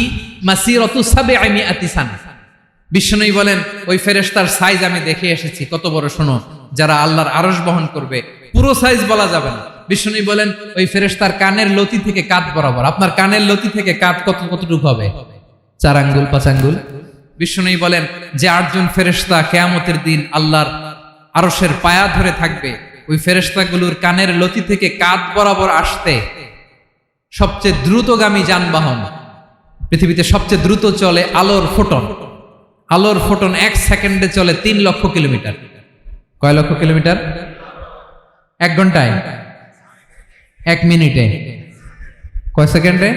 মাসিরাতু 700 সানা। বিশ্বনবী বলেন ওই ফেরেশতার সাইজ আমি দেখে এসেছি। কত বড় শোনো, যারা আল্লাহর আরশ বহন করবে, পুরো সাইজ বলা যাবে না, বিষ্ণু বলেন ওই ফেরেশতার কানের লতি থেকে কাঁধ বরাবর। আপনার কানের লতি থেকে কাঁধ কতটুকু হবে? 4 আঙ্গুল 5 আঙ্গুল। বিষ্ণু বলেন যে 8 জন ফেরেশতা কিয়ামতের দিন আল্লাহর আরশের পায়া ধরে থাকবে, ওই ফেরেশতাগুলোর কানের লতি থেকে কাঁধ বরাবর আসতে সবচেয়ে দ্রুতগামী যানবাহন, পৃথিবীতে সবচেয়ে দ্রুত চলে আলোর ফোটন। আলোর ফোটন 1 সেকেন্ডে চলে 3 লক্ষ কিলোমিটার। কয় লক্ষ কিলোমিটার? 1 ঘন্টায়? 1 মিনিটে? কয় সেকেন্ডে?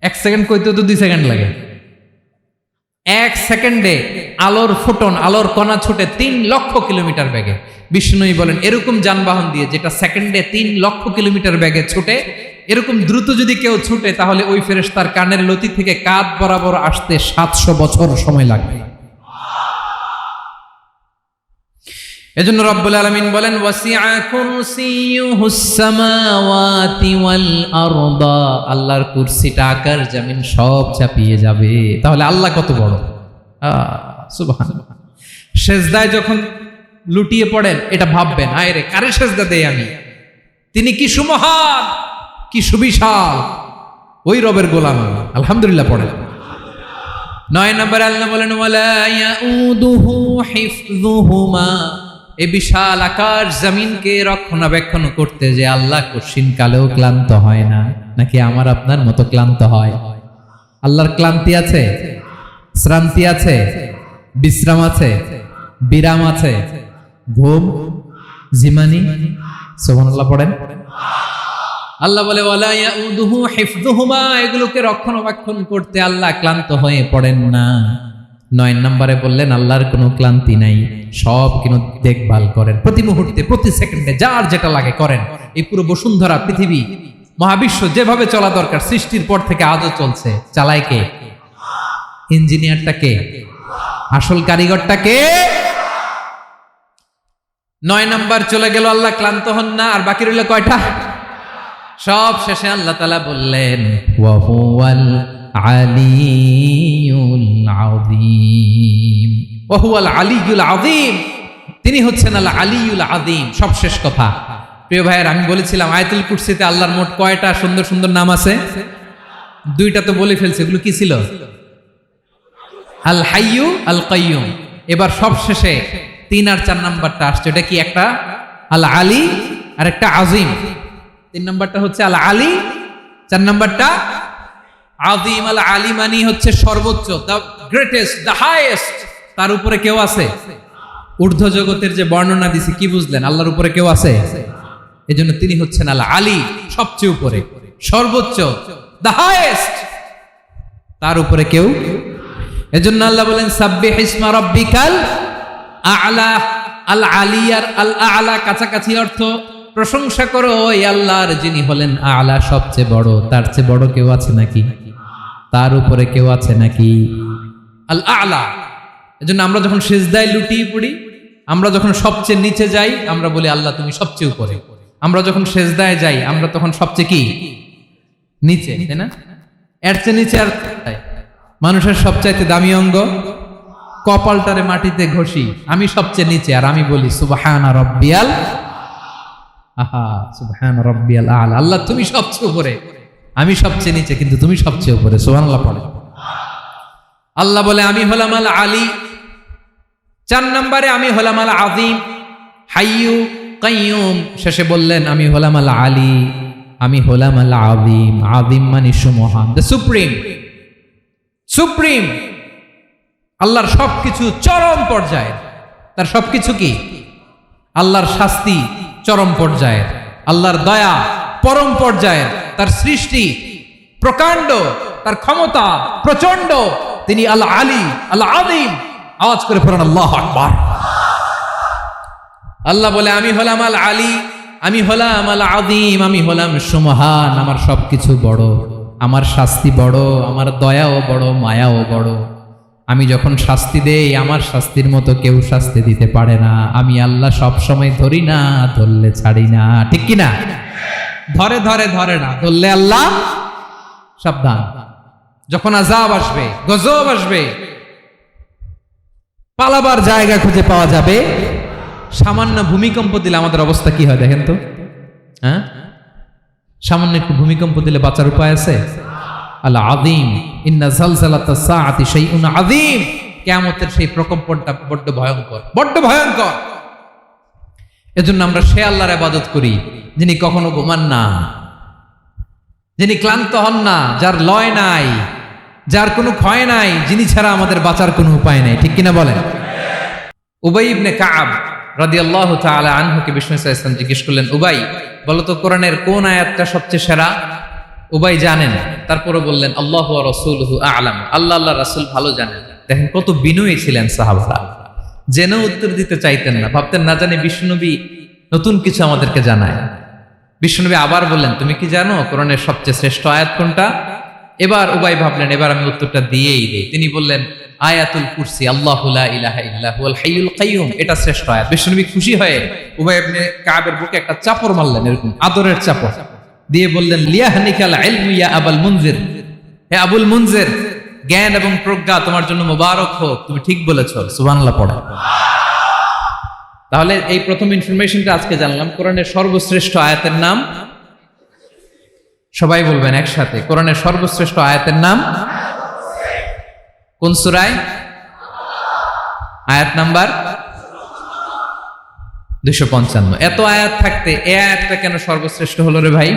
1 সেকেন্ড কইতেও তো 2 সেকেন্ড লাগে। 1 সেকেন্ডে আলোর ফোটন, আলোর কণা ছুটে 3 লক্ষ কিলোমিটার বেগে। বিষ্ণুই বলেন এরকম যানবাহন দিয়ে যেটা সেকেন্ডে 3 লক্ষ কিলোমিটার বেগে ছুটে, এরকম দ্রুত যদি কেউ ছুটে তাহলে ওই ফেরেশতার কানের লতি থেকে কাঁধ বরাবর আসতে 700 বছর সময় লাগবে। এজন্য রব্বুল আলামিন বলেন ওয়াসিআ কুরসিয়ুহুস সামাওয়াতি ওয়াল আরদা, আল্লাহর কুরসিটা আকাশ জমিন সব চাপিয়ে যাবে। তাহলে আল্লাহ কত বড়! সুবহানাল্লাহ। সেজদায় যখন লুটিয়ে পড়েন এটা ভাববেন, আয় রে কারে সেজদা দেই আমি, তিনি কি সুমহান, কি সুবিশাল, ওই রবের গোলাম আমি। আলহামদুলিল্লাহ পড়েন। 9 নম্বর আল্লাহ বলেন ওয়ালা ইয়াউদুহু হিফযুহুমা, এই বিশাল আকাশ জমিনকে রক্ষণাবেক্ষণ করতে যে আল্লাহ কঠিন কালেও ক্লান্ত হয় না। নাকি আমার আপনার মতো ক্লান্ত হয়? আল্লাহর ক্লান্তি আছে? শ্রান্তি আছে? বিশ্রাম আছে? বিরাম আছে? ঘুম, জিমানি? সুবহানাল্লাহ পড়েন। আল্লাহ বলে ওয়ালা ইয়াউদুহু হিফযুহুমা, এগুলোকে রক্ষণাবেক্ষণ করতে আল্লাহ ক্লান্ত হয়ে পড়েন না। 9 নম্বরে বললেন আল্লাহর কোনো ক্লান্তি নাই, সব কিন্তু দেখভাল করেন, প্রতি মুহূর্তে প্রতি সেকেন্ডে যার যেটা লাগে করেন। এই পুরো বসুন্ধরা, পৃথিবী, মহাবিশ্ব যেভাবে চলা দরকার সৃষ্টির পর থেকে আজও চলছে। চালায় কে? ইঞ্জিনিয়ারটা কে? আসল কারিগরটা কে? 9 নাম্বার চলে গেল, আল্লাহ ক্লান্ত হন না। আর বাকি রইল কয়টা? সব শেষে আল্লাহ তাআলা বললেন ওয়া হুয়াল আলিয়ুল আযীম, ওয়া হুয়াল আলিয়ুল আযীম, তিনি হচ্ছেন আল আলিয়ুল আযীম। সব শেষ কথা। প্রিয় ভাইয়ের, আমি বলেছিলাম আয়াতুল কুরসিতে আল্লাহর মোট কয়টা সুন্দর সুন্দর নাম আছে? 2টা তো বলে ফেলছে। এগুলো কি ছিল? আল হাইয়ু, আল কাইয়ুম। এবার সব শেষে 3 আর 4 নাম্বারটা আসছে। এটা কি? একটা আল আলী আর একটা আযীম। 3 নাম্বারটা হচ্ছে আল আলী, 4 নাম্বারটা আযীম। আল আলী মানে হচ্ছে সর্বোচ্চ, দ্য গ্রেটেস্ট, দ্য হাইয়েস্ট। তার উপরে কেউ আছে? ঊর্ধ্ব জগতের যে বর্ণনা দিছি, কি বুঝলেন? আল্লাহর উপরে কেউ আছে? এজন্য তিনি হচ্ছেন আল আলী, সবচেয়ে উপরে, সর্বোচ্চ, দ্য হাইয়েস্ট। তার উপরে কেউ। এজন্য আল্লাহ বলেন সাব্বিহ ইসমা রাব্বিকাল আ'লা। আল আলী আর আল আ'লা কাছাকাছি অর্থ। প্রশংসা করো ওই আল্লাহর যিনি হলেন আ'লা, সবচেয়ে বড়। তার চেয়ে বড় কেউ আছে নাকি? তার উপরে কেউ আছে নাকি? আল আ'লা। এজন্য আমরা যখন সিজদায় লুটিয়ে পড়ি, আমরা যখন সবচেয়ে নিচে যাই, আমরা বলি আল্লাহ তুমি সবচেয়ে উপরে। আমরা যখন সিজদায় যাই, আমরা তখন সবচেয়ে কি? নিচে, তাই না? এর চেয়ে নিচে আর মানুষের সবচাইতে দামি অঙ্গ কপালটারে মাটিতে ঘষি, আমি সবচেয়ে নিচে, আর আমি বলি সুবহানা রাব্বিয়াল, আহা সুবহানা রাব্বিয়াল আ'লা। আল্লাহ তুমি সবচেয়ে উপরে, আমি সবচেয়ে নিচে, কিন্তু তুমি সবচেয়ে উপরে। সুবহানাল্লাহ পড়ে। আল্লাহ বলে আমি হলাম আল আলী। 4 নম্বরে আমি হলাম আল আযীম, হাইয়ু কাইয়ুম। শেষে বললেন আমি হলাম আল আলী, আমি হলাম আল আযীম। আযীম মানে সুমহান, দ্য সুপ্রিম। সুপ্রিম। আল্লাহর সবকিছু চরম পর্যায়ে। তার সবকিছু কি? আল্লাহর শাস্তি চরম পর্যায়ের, আল্লাহর দয়া পরম পর্যায়ের, তার সৃষ্টি প্রকাণ্ড, তার ক্ষমতা প্রচন্ড। তিনি আল আলী, আল আযীম। আওয়াজ করে পড়ুন আল্লাহু আকবার। আল্লাহ বলে আমি হলাম আল আলী, আমি হলাম আল আযীম, আমি হলাম সুমহান। আমার সবকিছু বড়, আমার শাস্তি বড়, আমার দয়াও বড়, মায়াও বড়। আমি যখন শাস্তি দেই, আমার শাস্তির মতো কেউ শাস্তি দিতে পারে না। আমি আল্লাহ সব সময় ধরি না, ধরলে ছাড়ি না। ঠিক কি না? ধরে ধরে ধরে না, ধরলে আল্লাহ সাবধান। যখন আযাব আসবে, গজব আসবে, পালাবার জায়গা খুঁজে পাওয়া যাবে। সামান্য ভূমিকম্প দিলে আমাদের অবস্থা কি হয় দেখেন তো? হ্যাঁ, সামান্য একটু ভূমিকম্প দিলে বাঁচার উপায় আছে? আল আযীম, ইন্না যালযালাতাস সাআতি শাইউন আযীম, কিয়ামতের সেই প্রকম্পনটা বড্ড ভয়ঙ্কর, বড্ড ভয়ঙ্কর। এজন্য আমরা সে আল্লাহর ইবাদত করি যিনি কখনো ঘুমান না, যিনি ক্লান্ত হন না, যার লয় নাই, যার কোনো ক্ষয় নাই, যিনি ছাড়া আমাদের বাঁচার কোনো উপায় নাই। ঠিক কিনা বলেন? উবাই ইবনে কাব রাদিয়াল্লাহু তাআলা আনহুকে বিষ্ণু সাল্লাল্লাহু আলাইহি ওয়াসাল্লাম জিজ্ঞেস করলেন, উবাই বলো তো কোরআনের কোন আয়াতটা সবচেয়ে সেরা? উবাই জানেন, তারপরে বললেন আল্লাহু ওয়া রাসূলুহু আ'লাম, আল্লাহ আল্লাহর রাসূল ভালো জানেন। দেখেন কত বিনয়ী ছিলেন সাহাবারা, জেনেও উত্তর দিতে চাইতেন না, ভাবতেন না জানি বিষ্ণুনবী নতুন কিছু আমাদেরকে জানায়। বিষ্ণুনবী আবার বললেন, তুমি কি জানো কোরআনের সবচেয়ে শ্রেষ্ঠ আয়াত কোনটা? এবার উবাই ভাবলেন এবার আমি উত্তরটা দিয়েই দেই। তিনি বললেন আয়াতুল কুরসি, আল্লাহু লা ইলাহা ইল্লা হুয়াল হাইয়ুল কাইয়্যুম, এটা শ্রেষ্ঠ আয়াত। বিষ্ণুনবী খুশি হয়ে উবাই ইবনে কাবের বুকে একটা চাপড় মারলেন, এরকম আদরের চাপড় দিয়ে বললেন লিয়াহনিকাল ইলমু ইয়া আবুল মুনজির, হে আবুল মুনজির, জ্ঞান এবং প্রজ্ঞা তোমার জন্য মোবারক হোক, তুমি ঠিক বলেছো। সুবহানাল্লাহ পড়ো। তাহলে এই প্রথম ইনফরমেশনটা আজকে জানলাম, কোরআনের সর্বশ্রেষ্ঠ আয়াতের নাম, সবাই বলবেন একসাথে, কোরআনের সর্বশ্রেষ্ঠ আয়াতের নাম কোন সূরায়? আয়াত নাম্বার 255। এত আয়াত থাকতে এই আয়াতটা কেন সর্বশ্রেষ্ঠ হলো রে ভাই?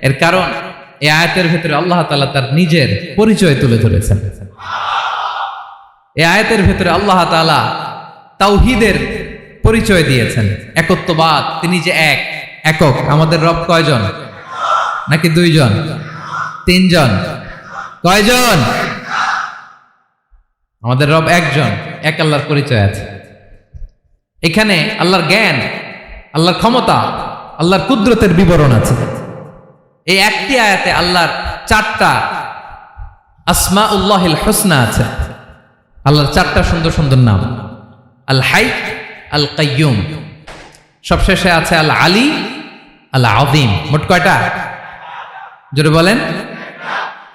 এর কারণ এই আয়াতের ভিতরে আল্লাহ তাআলা তার নিজের পরিচয় তুলে ধরেছেন। এই আয়াতের ভিতরে আল্লাহ তাআলা তাওহীদের পরিচয় দিয়েছেন, একত্ববাদ, তিনি যে এক, একক। আমাদের রব কয়জন? নাকি দুইজন, তিনজন, কয়জন? আমাদের রব একজন, এক আল্লাহর পরিচয় আছে। এখানে আল্লাহর জ্ঞান, আল্লাহর ক্ষমতা, আল্লাহর কুদরতের বিবরণ আছে। এই একটি আয়াতে আল্লাহর 4টা আসমাউল্লাহিল হুসনা আছে, আল্লাহর 4টা সুন্দর সুন্দর নাম। আল হাই, আল কাইয়ুম, সবশেষে আছে আল আলী, আল আযীম। মোট কয়টা? জোরে বলেন।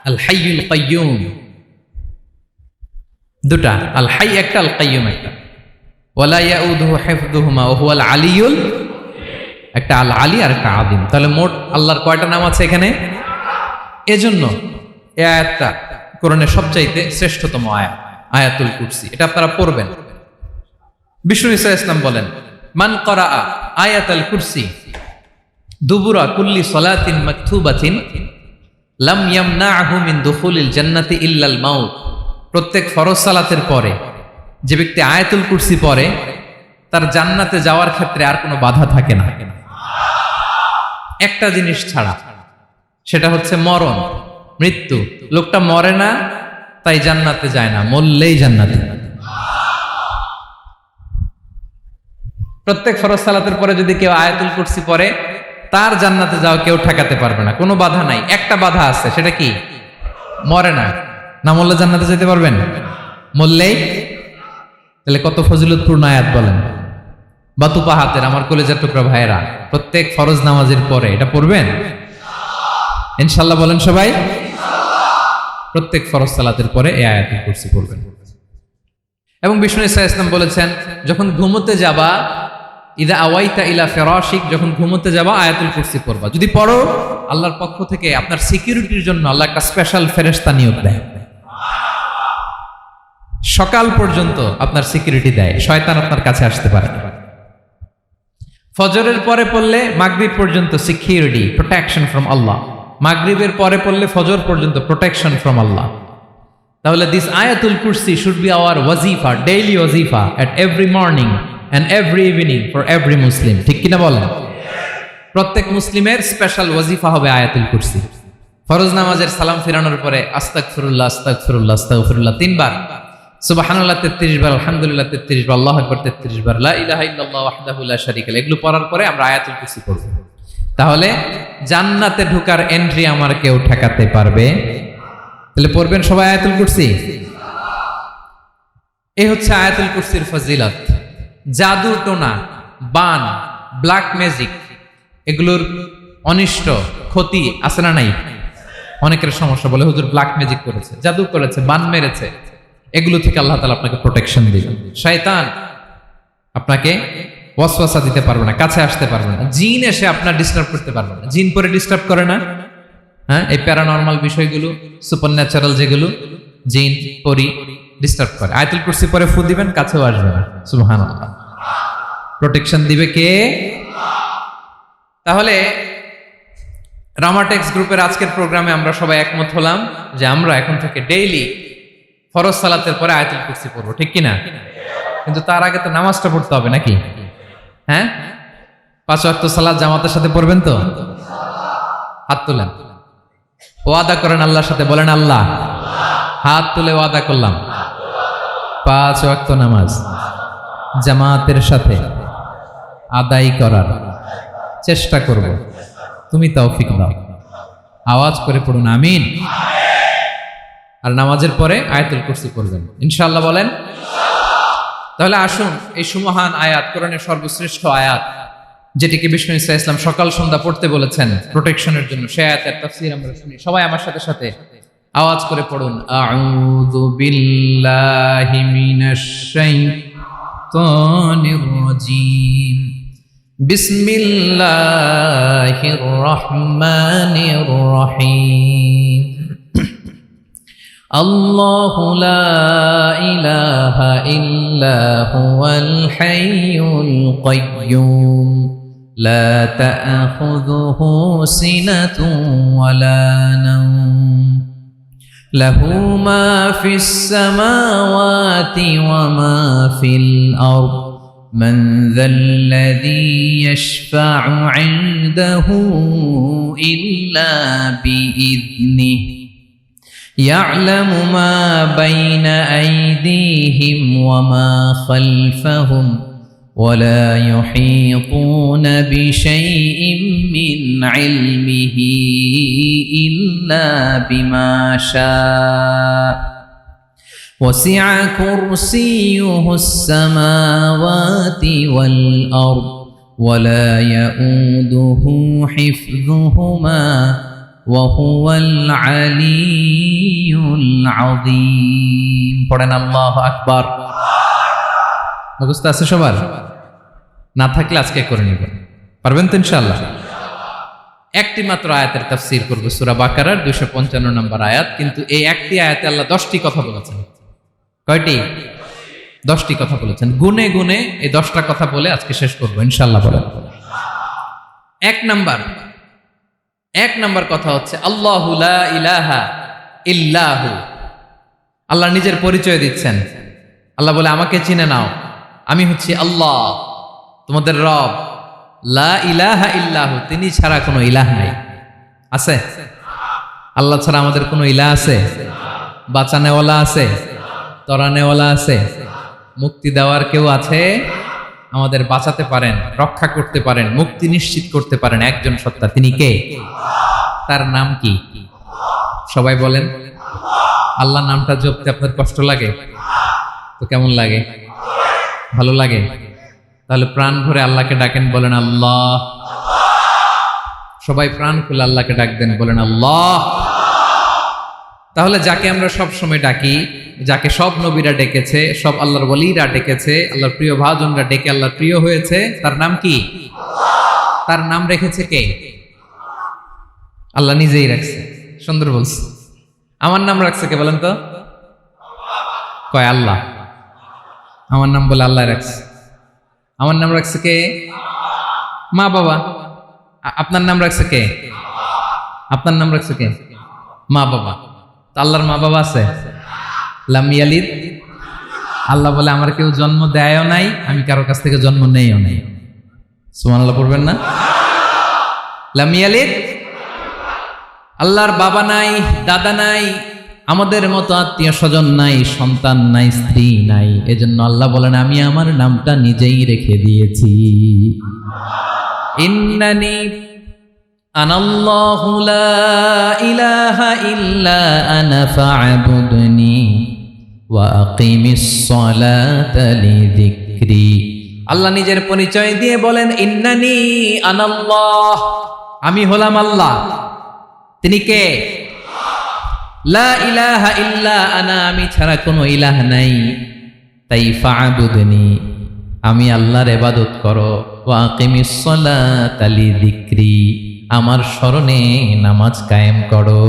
আল হাইয়ুল কাইয়ুম দুটা, আল হাই একটা, আল কাইয়ুম একটা। ওয়ালা ইয়াউদুহু হিফযুহুমা ওয়া হুয়াল আলিয়ুল, একটা আল আলী আর একটা আযীম। তাহলে মোট আল্লাহর কয়টা নাম আছে এখানে? এজন্য এই আয়াতটা কোরআনের সবচাইতে শ্রেষ্ঠতম আয়াত, আয়াতুল কুরসি। এটা আপনারা পড়বেন। বিষ্ণু ঈসা ইসলাম বলেন, মান করাআ আয়াতুল কুরসি দুবুরা কুল্লি সালাতিন মাকতুবাতিন লাম ইয়ামনাহু মিন দুখুলিল জান্নাতি ইল্লাল মাউত। প্রত্যেক ফরজ সালাতের পরে যে ব্যক্তি আয়াতুল কুরসি পড়ে তার জান্নাতে যাওয়ার ক্ষেত্রে আর কোনো বাধা থাকে না, একটা জিনিস ছাড়া, সেটা হচ্ছে মরণ, মৃত্যু। লোকটা মরে না তাই জান্নাতে যায় না, মরলেই জান্নাতে। প্রত্যেক ফরজ সালাতের পরে যদি কেউ আয়াতুল কুরসি পড়ে তার জান্নাতে যাওয়া কেউ ঠেকাতে পারবে না, কোনো বাধা নাই। একটা বাধা আছে, সেটা কি? মরে না। না মরলে জান্নাতে যেতে পারবেন? মরলেই। তাহলে কত ফজিলতপূর্ণ আয়াত বলেন। বাতুপা হাতের আমার কলেজের টুকরা ভাইয়েরা, প্রত্যেক ফরজ নামাজের পরে এটা পড়বেন ইনশাআল্লাহ। বলেন সবাই। প্রত্যেক ফরজ সালাতের পরে এই আয়াতুল কুরসি পড়বেন। এবং বিষ্ণু ঈসা ইসলাম বলেছেন, যখন ঘুমোতে যাবা, ইদা আওয়াইতা ইলা ফিরাশিক, যখন ঘুমোতে যাবা আয়াতুল কুরসি পড়বা। যদি পড়ো, আল্লাহর পক্ষ থেকে আপনার সিকিউরিটির জন্য আল্লাহ একটা স্পেশাল ফেরেশতা নিয়োগ দেয়। সকাল পর্যন্ত আপনার সিকিউরিটি দেয়, শয়তান আপনার কাছে আসতে পারে না। ফজরের পরে পড়লে মাগরিব পর্যন্ত সিকিউরিটি, প্রোটেকশন ফ্রম আল্লাহ। মাগরিবের পরে পড়লে ফজর পর্যন্ত প্রোটেকশন ফ্রম আল্লাহ। তাহলে দিস আয়াতুল কুরসি শুড বি আওয়ার ওয়াজিফা, ডেইলি ওয়াজিফা at every morning and every evening for every Muslim. ঠিক কিনা বলেন? প্রত্যেক মুসলিমের স্পেশাল ওয়াজিফা হবে আয়াতুল কুরসি। ফরজ নামাজের সালাম ফিরানোর পরে আস্তাগফিরুল্লাহ আস্তাগফিরুল্লাহ আস্তাগফিরুল্লাহ 3 বার, সুবহানাল্লাহ 33 বার, আলহামদুলিল্লাহ 33 বার, আল্লাহু আকবার 33 বার, লা ইলাহা ইল্লাল্লাহ ওয়াহদাহু লা শারীকা লাহু। এগুলো পড়ার পরে আমরা আয়াতুল কুরসি পড়ব। তাহলে জান্নাতে ঢোকার এন্ট্রি আমার কেউ ঠেকাতে পারবে? তাহলে পড়বেন সবাই আয়াতুল কুরসি। এই হচ্ছে আয়াতুল কুরসির ফজিলত। জাদু টোনা, বান, ব্ল্যাক ম্যাজিক, এগুলোর অনিষ্ট ক্ষতি আছে না নাই? অনেকের সমস্যা, বলে হুজুর ব্ল্যাক ম্যাজিক করেছে, জাদু করেছে, বান মেরেছে। এগুলো থেকে আল্লাহ তাআলা আপনাকে প্রোটেকশন দিবেন। শয়তান আপনাকে ওয়াসওয়াসা দিতে পারবে না, কাছে আসতে পারবে না, জিন এসে আপনার ডিস্টার্ব করতে পারবে না। জিন পরে ডিস্টার্ব করে না? হ্যাঁ, এই প্যারানরমাল বিষয়গুলো, সুপারন্যাচারাল যেগুলো, জিন পরি ডিস্টার্ব করে। আয়াতুল কুরসি পরে ফু দিবেন, কাছেও আসবে না। সুবহানাল্লাহ। প্রোটেকশন দিবে কে? তাহলে রামাটেক্স গ্রুপের আজকের প্রোগ্রামে আমরা সবাই একমত হলাম যে আমরা এখন থেকে ডেইলি ফরজ সালাতের পরে আয়াতুল কুরসি পড়বো, ঠিক কিনা? কিন্তু তার আগে তো নামাজটা পড়তে হবে নাকি? হ্যাঁ, 5 ওয়াক্ত সালাত জামাতের সাথে পড়বেন তো? হাত তুলেন, ওয়াদা করেন আল্লাহর সাথে, বলেন আল্লাহ, হাত তুলে ওয়াদা করলাম 5 ওয়াক্ত নামাজ জামাতের সাথে আদায় করার চেষ্টা করব, তুমি তৌফিক দাও। আওয়াজ করে পড়ুন আমিন। আর নামাজের পরে আয়াতুল কুরসি পড়বেন ইনশাআল্লাহ, বলেন। তাহলে আসুন এই সুমহান আয়াত, কোরআনের সর্বশ্রেষ্ঠ আয়াত, যেটিকে বিষ্ণু ইসা ইসলাম সকাল সন্ধ্যা পড়তে বলেছেন প্রোটেকশনের জন্য, সে আয়াতের তাফসীর আমরা শুনি। সবাই আমার সাথে সাথে আওয়াজ করে পড়ুন, আউযু বিল্লাহি মিনাশ শাইতানির রাজীম, বিসমিল্লাহির রহমানির রহিম। আল্লাহু লা ইলাহা ইল্লা হুয়াল হাইয়ুল কাইয়্যুম, লা তা'খুযুহু সিনাতুন ওয়ালা নাওম, লাহু মা ফিস সামাওয়াতি ওয়া মা ফিল আরদ, মান যাল্লাযী ইয়াশফা'ু 'ইনদাহু ইল্লা বিইذনিহি, يعلم ما بين أيديهم وما خلفهم ولا يحيطون بشيء من علمه إلا بما شاء وسع كرسيه السماوات والأرض ولا يؤوده حفظهما وهو العلي العظيم। পড়েন আল্লাহু আকবার। মুখস্থ আছে সবার? না থাকলে আজকে করে নেবেন, পারবেন তো ইনশাআল্লাহ। একটি মাত্র আয়াতের তাফসীর করব, সূরা বাকারার 255 নম্বর আয়াত। কিন্তু এই একটি আয়াতে আল্লাহ 10টি কথা বলেছেন। কয়টি? 10টি কথা বলেছেন। গুনে গুনে এই 10টা কথা বলে আজকে শেষ করব ইনশাআল্লাহ। বলেন। এক নাম্বার কথা হচ্ছে আল্লাহু লা ইলাহা ইল্লাহু। আল্লাহ নিজের পরিচয় দিচ্ছেন। আল্লাহ বলে, আমাকে চিনে নাও, আমি হচ্ছি আল্লাহ, তোমাদের রব। লা ইলাহা ইল্লাহু, তিনি ছাড়া কোনো ইলাহ নাই। আছে? আল্লাহ ছাড়া আমাদের কোনো ইলাহ আছে? বাঁচানেওয়ালা আছে? তরানেওয়ালা আছে? মুক্তি দেওয়ার কেউ আছে? আমাদের বাঁচাতে পারেন, রক্ষা করতে পারেন, মুক্তি নিশ্চিত করতে পারেন একজন সত্তা। তিনি কে? তার নাম কি? সবাই বলেন। আল্লাহ নামটা জপতে আপনার কষ্ট লাগে তো কেমন লাগে? ভালো লাগে? তাহলে প্রাণ ভরে আল্লাহকে ডাকেন, বলেন আল্লাহ। সবাই প্রাণ খুলে আল্লাহকে ডাক দেন, বলেন আল্লাহ। তাহলে যাকে আমরা সব সময় ডাকি, যাকে সব নবীরা ডেকেছে, সব আল্লাহর ওয়ালিরা ডেকেছে, আল্লাহর প্রিয় ভাজনরা ডেকে আল্লাহর প্রিয় হয়েছে, তার নাম কি? তার নাম রেখেছে কে? আল্লাহ নিজেই রাখছে। সুন্দর বলছে। আমার নাম রাখছে কে বলেন তো? কয় আল্লাহ। আমার নাম বলে আল্লাহ রাখছে। আমার নাম রাখছে কে? মা বাবা। আপনার নাম রাখছে কে? আপনার নাম রাখছে কে? মা বাবা। আল্লাহর মা বাবা আছে? লাম ইয়ালিদ। আল্লাহ বলে, আমার কেউ জন্ম দেয়ও নাই, আমি কারো কাছ থেকে জন্ম নেইও নাই। সুবহানাল্লাহ পড়বেন না? লাম ইয়ালিদ। আল্লাহর বাবা নাই, দাদা নাই, আমাদের মতো আত্মীয় স্বজন নাই, সন্তান নাই, স্ত্রী নাই। এজন্য আল্লাহ বলেন, আমি আমার নামটা নিজেই রেখে দিয়েছি। ইন্নানি আনাল্লাহু লা ইলাহা ইল্লা আনা ফা'বুদনি ওয়া আকিমিস সালাতা লিযিকরি। আল্লাহ নিজের পরিচয় দিয়ে বলেন, ইন্নানি আনাল্লাহ, আমি হলাম আল্লাহ। তিনি কে? লা ইলাহা ইল্লা আনা, আমি ছাড়া কোনো ইলাহ নাই। তাই ফা'বুদনি, আমি আল্লাহর ইবাদত করো, ওয়া আকিমিস সালাতা লিযিকরি, আমার স্মরণে নামাজ কায়েম করো।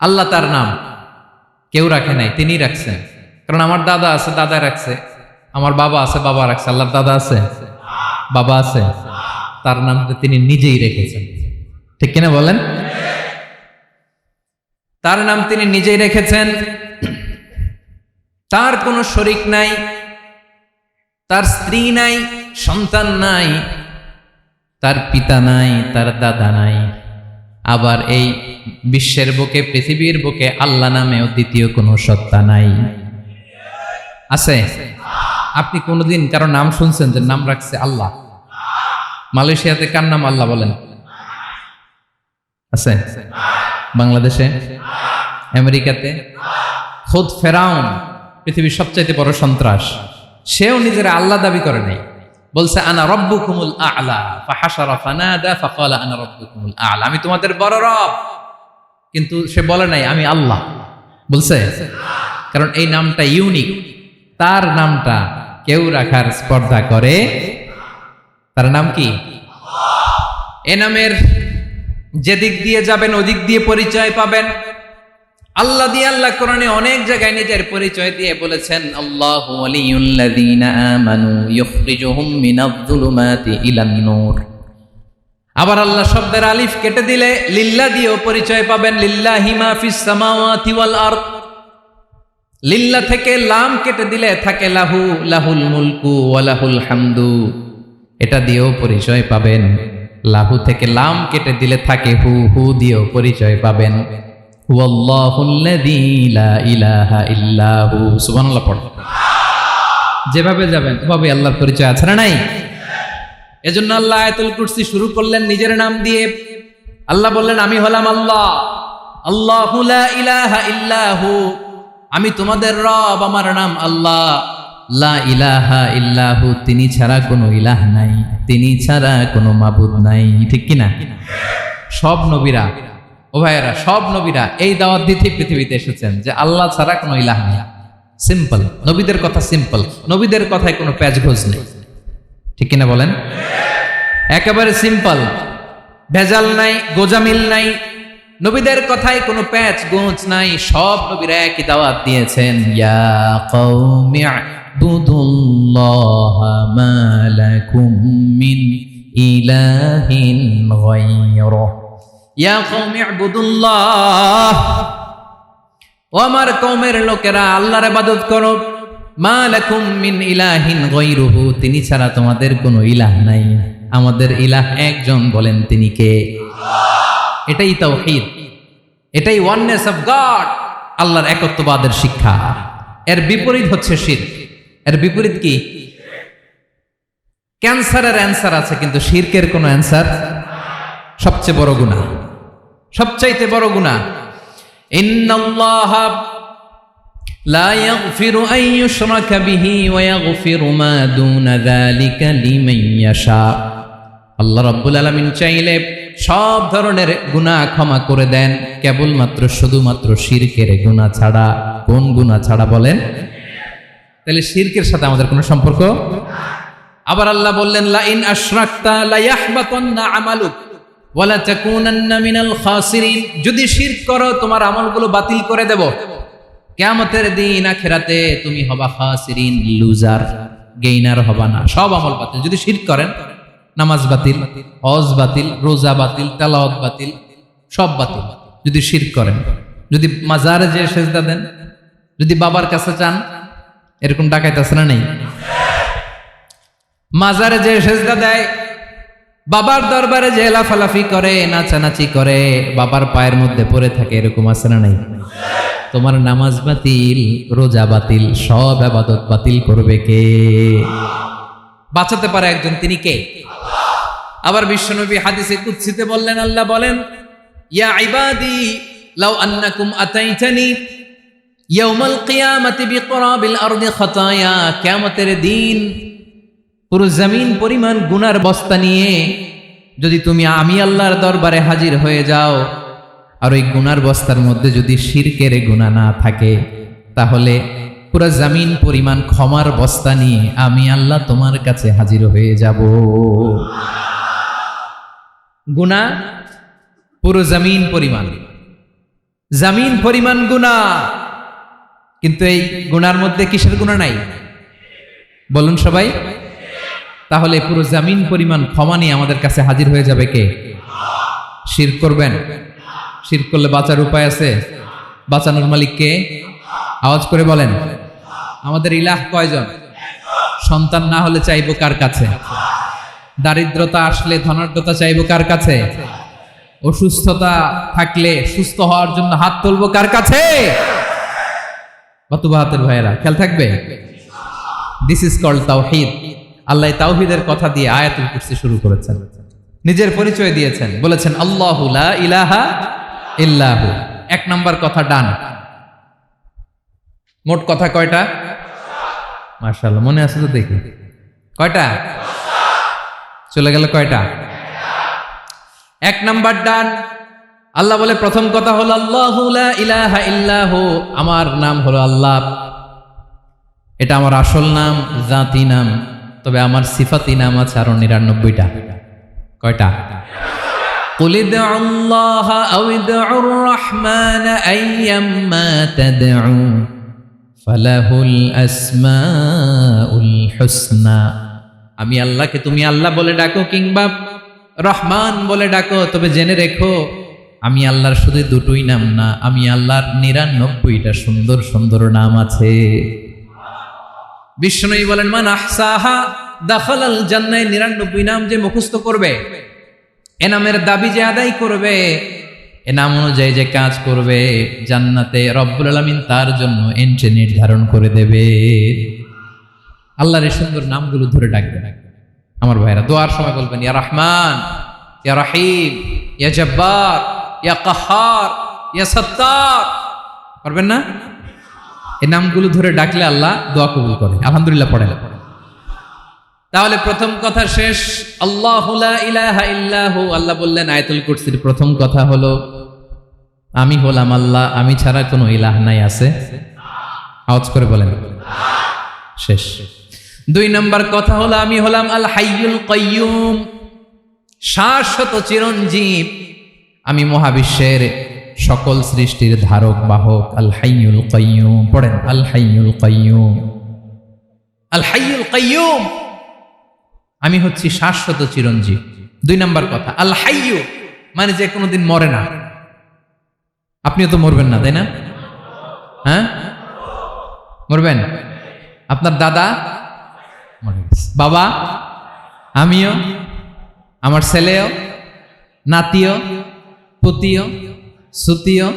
আল্লাহ তার নাম কেউ রাখে নাই, তিনি রাখছেন। কারণ আমার দাদা আছে, দাদা রাখছে, আমার বাবা আছে, বাবা রাখছে। আল্লাহর দাদা আছে, বাবা আছে, তার নাম তিনি নিজেই রেখেছেন। ঠিক কিনা বলেন? তার নাম তিনি নিজেই রেখেছেন। তার কোনো শরীক নাই, তার স্ত্রী নাই, সন্তান নাই, তার পিতা নাই, তার দাদা নাই। আবার এই বিশ্বের বুকে, পৃথিবীর বুকে আল্লাহ নামেও দ্বিতীয় কোনো সত্তা নাই। আছে? আপনি কোনোদিন কারো নাম শুনছেন যে নাম রাখছে আল্লাহ? মালয়েশিয়াতে কার নাম আল্লাহ বলেন? আছে? বাংলাদেশে, আমেরিকাতে, খোদ ফেরাউন, পৃথিবীর সবচাইতে বড় সন্ত্রাস, সেও নিজের আল্লাহ দাবি করে নাই। বলছে আনা রব্বুকুমুল আ'লা, ফাহাশারা ফানাদা ফাকালা আনা রব্বুকুমুল আ'লা, আমি তোমাদের বড় রব। কিন্তু সে বলে নাই আমি আল্লাহ, বলছে? কারণ এই নামটা ইউনিক, তার নামটা কেউ রাখার স্পর্ধা করে। তার নাম কি? এ নামের যেদিক দিয়ে যাবেন ওদিক দিয়ে পরিচয় পাবেন। আল্লাহ দিয়ে আল্লাহ কোরআনে অনেক জায়গায় নিজের পরিচয় দিয়ে বলেছেন, আল্লাহু ওয়ালিয়ুল্লাযীনা আমানু ইউখরিজুহুম মিনায-যুলুমাতি ইলান-নূর। আবার আল্লাহ শব্দের আলিফ কেটে দিলে লিল্লাহ দিয়েও পরিচয় পাবেন। লিল্লাহি মা ফিস সামাওয়াতি ওয়াল আরদ। লিল্লাহ থেকে লাম কেটে দিলে থাকে লাহু, লাহুল মুলকু ওয়া লাহুল হামদু, এটা দিয়েও পরিচয় পাবেন। লাহু থেকে লাম কেটে দিলে থাকে হু, হু দিয়েও পরিচয় পাবেন। হুয়াল্লাহুল্লাযী লা ইলাহা ইল্লাহু। সুবহানাল্লাহ পড়ো। যেভাবে যাবেন ওভাবে আল্লাহর পরিচয় আছে না নাই? এজন্য আল্লাহ আয়াতুল কুরসি শুরু করলেন নিজের নাম দিয়ে। আল্লাহ বললেন আমি হলাম আল্লাহ, আল্লাহু লা ইলাহা ইল্লাহু, আমি তোমাদের রব, আমার নাম আল্লাহ। লা ইলাহা ইল্লাহু, তিনি ছাড়া কোনো ইলাহ নাই, তিনি ছাড়া কোনো মাবুদ নাই। ঠিক কিনা? সব নবীরা, ও ভাইয়েরা, সব নবীরা এই দাওয়াত দিতে পৃথিবীতে এসেছেন যে আল্লাহ ছাড়া কোনো ইলাহ নেই। সিম্পল, নবীদের কথা সিম্পল, নবীদের কথায় কোনো প্যাচগোজ নেই। ঠিক কিনা বলেন? একেবারে সিম্পল, ভেজাল নাই, গোজামিল নাই, নবীদের কথায় কোনো প্যাচ গোঁচ নাই। সব নবীরা একই দাওয়াত দিয়েছেন, ইয়া কওমি ইবুদুল্লাহা মা লাকুম মিন ইলাহিন গায়রুহু। ইয়া কওমি ইবুদুল্লাহ, ও আমার কওমের লোকেরা আল্লাহর ইবাদত করো। মা লাকুম মিন ইলাহিন গায়রুহু, তিনি ছাড়া তোমাদের কোনো ইলাহ নাই। আমাদের ইলাহ একজন, বলেন তিনি কে? এটাই তাওহীদ, এটাই ওয়াননেস অফ গড, আল্লাহর একত্ববাদের শিক্ষা। এর বিপরীত হচ্ছে শিরক। এর বিপরীত কি? ক্যান্সারের অ্যান্সার আছে কিন্তু শিরকের কোনো অ্যান্সার। সবচেয়ে বড় গুনাহ, সবচাইতে বড় গুনাহ। ইন্নাল্লাহা লা ইয়াগফিরু আন ইউশরাকা বিহি ওয়া ইয়াগফিরু মা দুনা যালিকা লিমান ইয়াশা। আল্লাহ রাব্বুল আলামিন চাইলে সব ধরনের গুনাহ ক্ষমা করে দেন, কেবলমাত্র শুধুমাত্র শিরকের গুনাহ ছাড়া। কোন গুনাহ ছাড়া বলেন? তাহলে শিরকের সাথে আমাদের কোনো সম্পর্ক। আবার আল্লাহ বললেন, লা ইন আশরাকতা লা ইয়াহবাতান্না আমালুক ওয়া লা তাকুনান্না মিনাল খাসিরিন। যদি শিরক করো তোমার আমলগুলো বাতিল করে দেব, কিয়ামতের দিন আখিরাতে তুমি হবা খাসিরিন, লুজার, গেইনার হবা না। সব আমল বাতিল যদি শিরক করেন। নামাজ বাতিল, হজ বাতিল, রোজা বাতিল, তেলাওয়াত বাতিল, সব বাতিল যদি শিরক করেন। যদি মাজারে যে সেজদা দেন, যদি বাবার কাছে চান, এরকম ডাকাইতে আছে না নেই? মাজারে যে সেজদা দেয়, বাবার দরবারে যে লাফালাফি করে, নাচানাচি করে, বাবার পায়ের মধ্যে পড়ে থাকে, এরকম আছে না নেই? তোমার নামাজ বাতিল, রোজা বাতিল, সব ইবাদত বাতিল করবে কে? বাঁচাতে পারে একজন, তিনি কে? আবার বিশ্বনবী হাদিসে কুদসিতে বললেন, আল্লাহ বলেন, ইয়া ইবাদি লাউ আন্নাকুম আতাইতানি ইয়াউমাল কিয়ামাতি বিকরাবিল আরদি খাতায়া। কিয়ামতের দিন পুরো জমিন পরিমাণ গুনার বস্তা নিয়ে যদি তুমি আমি আল্লাহর দরবারে হাজির হয়ে যাও, আর ওই গুনার বস্তার মধ্যে যদি শিরকের গুনাহ না থাকে, তাহলে পুরা জমিন পরিমাণ ক্ষমার বস্তা নিয়ে আমি আল্লাহ তোমার কাছে হাজির হয়ে যাব। গুনাহ পুরো জমিন পরিমাণ গুনাহ, কিন্তু এই গুনার মধ্যে কিসের গুনাহ নাই বলুন সবাই? তাহলে পুরো জমিন পরিমাণ ক্ষমা নিয়ে আমাদের কাছে হাজির হয়ে যাবে কে? শিরক করবেন? শিরক করলে বাঁচার উপায় আছে? বাঁচানোর মালিক কে? আওয়াজ করে বলেন। আমাদের ইলাহ কয়জন? সন্তান না হলে চাইবো কার কাছে? দারিদ্রতা আসলে ধনাঢ্যতা চাইবো কার কাছে? অসুস্থতা থাকলে সুস্থ হওয়ার জন্য হাত তুলবো কার কাছে? বাহাতের ভাইয়েরা খেয়াল থাকবে। দিস ইজ কল্ড তাওহীদ। আল্লাহ তাওহীদের কথা দিয়ে আয়াতুল কুরসি শুরু করেছেন, নিজের পরিচয় দিয়েছেন, বলেছেন আল্লাহু লা ইলাহা ইল্লাহু। এক নাম্বার কথা ডান। মোট কথা কয়টা? মাশাআল্লাহ, মনে আছে তো দেখি। কয়টা? চলে গেল কয়টা? এক নাম্বার ডান। আল্লাহ বলে প্রথম কথা হলো আল্লাহু লা ইলাহা ইল্লাহু, আমার নাম হলো আল্লাহ। এটা আমার আসল নাম, জাতি নাম। তবে আমার সিফাতি নাম আছে আরো ৯৯টা। কয়টা? কুল ইদউল্লাহা আও ইদউর রাহমান আইয়াম্মা তাদউ ফালাহুল আসমাউল হুসনা। আমি আল্লাহকে তুমি আল্লাহ বলে ডাকো কিংবা রহমান বলে ডাকো, তবে জেনে রেখো আমি আল্লাহর শুধু দুটোই নাম না, আমি আল্লাহর ৯৯টা সুন্দর সুন্দর নাম আছে। বিষ্ণুই বলেন মান আহসাহা দাখালাল জান্নাহ। ৯৯ নাম যে মুখস্থ করবে, এ নামের দাবি যে আদায় করবে, এ নাম অনুযায়ী যে কাজ করবে, জান্নাতে রব্বুল আলামিন তার জন্য এন্ট্রি নির্ধারণ করে দেবে। আল্লাহর এই সুন্দর নামগুলো ধরে ডাকবেন। আমার ভাইরা দোয়ার সময় বলবেন ইয়া রহমান, ইয়া রহিম, ইয়া জব্বার, ইয়া কাহ্হার, ইয়া সত্তার। পারবেন না? এই নামগুলো ধরে ডাকলে আল্লাহ দোয়া কবুল করে। আলহামদুলিল্লাহ পড়েন। তাহলে প্রথম কথা শেষ। আল্লাহু লা ইলাহা ইল্লাহু। আল্লাহ বললেন আয়াতুল কুরসির প্রথম কথা হলো আমি হলাম আল্লাহ, আমি ছাড়া কোনো ইলাহ নাই আছে? আওয়াজ করে বলেন। শেষ। ২ নম্বর কথা হলো আমি হলাম আল হাইয়ুল কাইয়ুম, শাশ্বত চিরঞ্জীব। আমি মহাবিশ্বের সকল সৃষ্টির ধারক বাহক। আল হাইয়ুল কাইয়ুম পড়েন। আল হাইয়ুল কাইয়ুম, আল হাইয়ুল কাইয়ুম। আমি হচ্ছি শাশ্বত চিরঞ্জীব। ২ নম্বর কথা আল হাইয়ু মানে যে কোনোদিন মরে না। আপনিও তো মরবেন না, তাই না? হ্যাঁ, মরবেন। আপনার দাদা মরে গেছে, বাবা, আমিও, আমার ছেলেও, নাতিও, পুতিও, সুতিও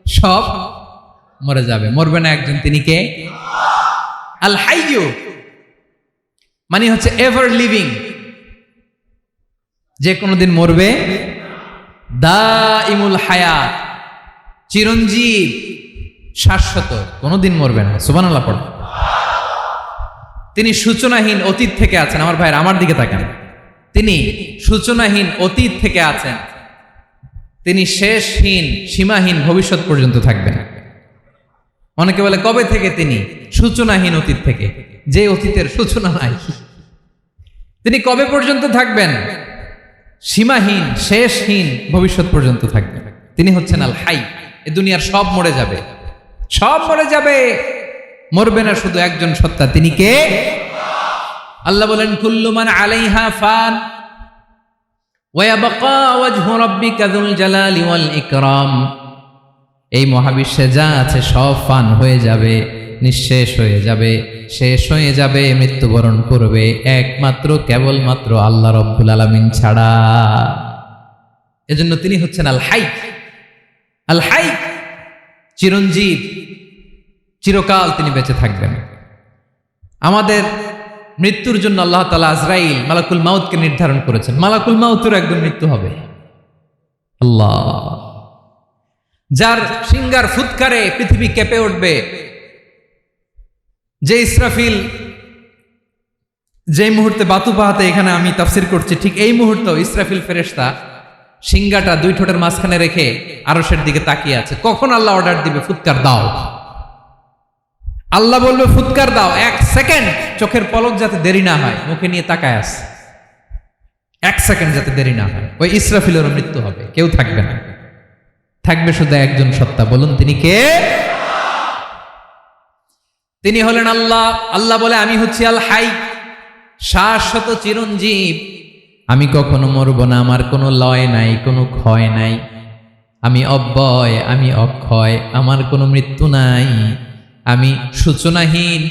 সব মরে যাবে। মরবে না একজন, তিনি কে? আল হাইয়ু মানে হচ্ছে এভার লিভিং, যে কোনোদিন মরবে। দাইমুল হায়াত, চিরঞ্জীব, শাশ্বত, কোনোদিন মরবে না। সুবহানাল্লাহ পড়ো। তিনি সূচনাহীন অতীত থেকে আছেন। আমার ভাইয়ের আমার দিকে তাকান। তিনি সূচনাহীন অতীত থেকে আছেন। তিনি শেষহীন সীমাহীন ভবিষ্যৎ পর্যন্ত থাকবেন। অনেকে বলে কবে থেকে? তিনি সূচনাহীন অতীত থেকে, যে অতীতের সূচনা নাই। তিনি কবে পর্যন্ত থাকবেন? সীমাহীন শেষহীন ভবিষ্যৎ পর্যন্ত থাকবেন। তিনি হচ্ছেন আল হাই। এ দুনিয়ার সব মরে যাবে, সব মরে যাবে, মরবে না শুধু একজন সত্তা। তিনি কে? আল্লাহ বলেন কুল্লু মান আলাইহা ফান ওয়া ইয়াবকা ওয়াজহু রাব্বিকা যুল জালালি ওয়াল ইকরাম। এই মহাবিশ্বে যা আছে সব ফান হয়ে যাবে, নিঃশেষ হয়ে যাবে, শেষ হয়ে যাবে, মৃত্যুবরণ করবে, একমাত্র কেবলমাত্র আল্লাহ রব্বুল আলামিন ছাড়া। এজন্য তিনি হচ্ছেন আল হাই। আল হাই চিরঞ্জীব, চিরকাল তিনি বেঁচে থাকবেন। আমাদের মৃত্যুর জন্য আল্লাহ তাআলা আজরাইল মালাকুল মাউতকে নির্ধারণ করেছেন। মালাকুল মাউতের একদিন মৃত্যু হবে। আল্লাহ, যার সিংহার ফুৎকারে পৃথিবী কেঁপে উঠবে, যে ইসরাফিল যে মুহূর্তে বাতু পাহাতে এখানে আমি তাফসির করছি, ঠিক এই মুহূর্তে ইসরাফিল ফেরেশতা সিংহাটা 2 ঠোঁটের মাঝখানে রেখে আরশের দিকে তাকিয়ে আছে। কখন আল্লাহ অর্ডার দিবে ফুৎকার দাও। আল্লাহ বলবে ফুৎকার দাও, 1 সেকেন্ড চোখের পলক যাতে দেরি না হয়, মুখে নিয়ে তাকায় আছে, 1 সেকেন্ড যাতে দেরি না হয়। ওই ইসরাফিলের মৃত্যু হবে, কেউ থাকবে না, থাকবে শুধু একজন সত্তা। বলুন তিনি কে? তিনি হলেন আল্লাহ। আল্লাহ বলে আমি হচ্ছি আল হাই, শাশ্বত চিরঞ্জীব, আমি কখনো মরব না, আমার কোনো লয় নাই, কোনো ক্ষয় নাই, আমি অব্যয়, আমি অক্ষয়, আমার কোনো মৃত্যু নাই, আমি সূচনাহীন,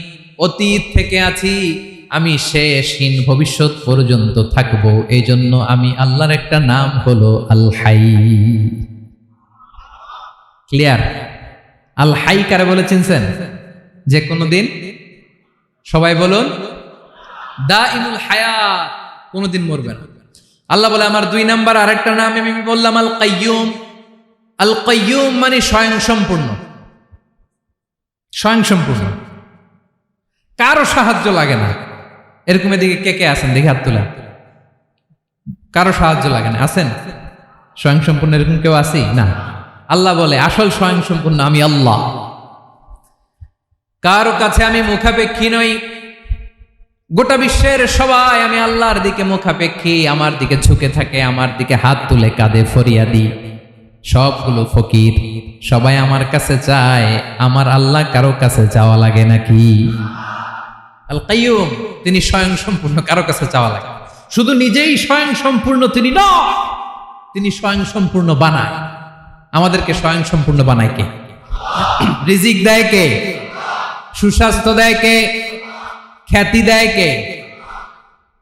অতীত থেকে আছি, আমি শেষহীন, ভবিষ্যৎ পর্যন্ত থাকব। এই জন্য আমি আল্লাহর একটা নাম হলো আল হাই। ক্লিয়ার? আল হাই কারে বলে চিনছেন? যে কোনো দিন, সবাই বলুন, দাইমুল হায়াত, কোনোদিন মরবে না। আল্লাহ বলে আমার 2 নাম্বার আরেকটা নাম আমি বললাম আল কাইয়ুম। আল কাইয়ুম মানে স্বয়ং সম্পূর্ণ, স্বয়ং সম্পূর্ণ, কারো সাহায্য লাগে না। এরকম এদিকে কে কে আছেন দেখে হাত তোলা। কারো সাহায্য লাগে না, আছেন? স্বয়ং সম্পূর্ণ এরকম কেউ আছি না? আল্লাহ বলে আসল স্বয়ং সম্পূর্ণ আমি আল্লাহ। কারো কাছে আমি মুখাপেক্ষী নই, গোটা বিশ্বের সবাই আমি আল্লাহর দিকে মুখাপেক্ষী, আমার দিকে ঝুঁকে থাকে, আমার দিকে হাত তুলে কাঁদে ফরিয়াদি, সবগুলো ফকির, সবাই আমার কাছে চায়। আমার আল্লাহ কারো কাছে চাওয়া লাগে নাকি? আল কাইয়ুম, তিনি স্বয়ং সম্পূর্ণ, কারো কাছে চাওয়া লাগে। শুধু নিজেই স্বয়ং সম্পূর্ণ তিনি নয়, তিনি স্বয়ং সম্পূর্ণ বানায়। আমাদেরকে স্বয়ং সম্পূর্ণ বানায় কে? রিজিক দেয় কে? সুস্বাস্থ্য দেয় কে? খ্যাতি দেয় কে?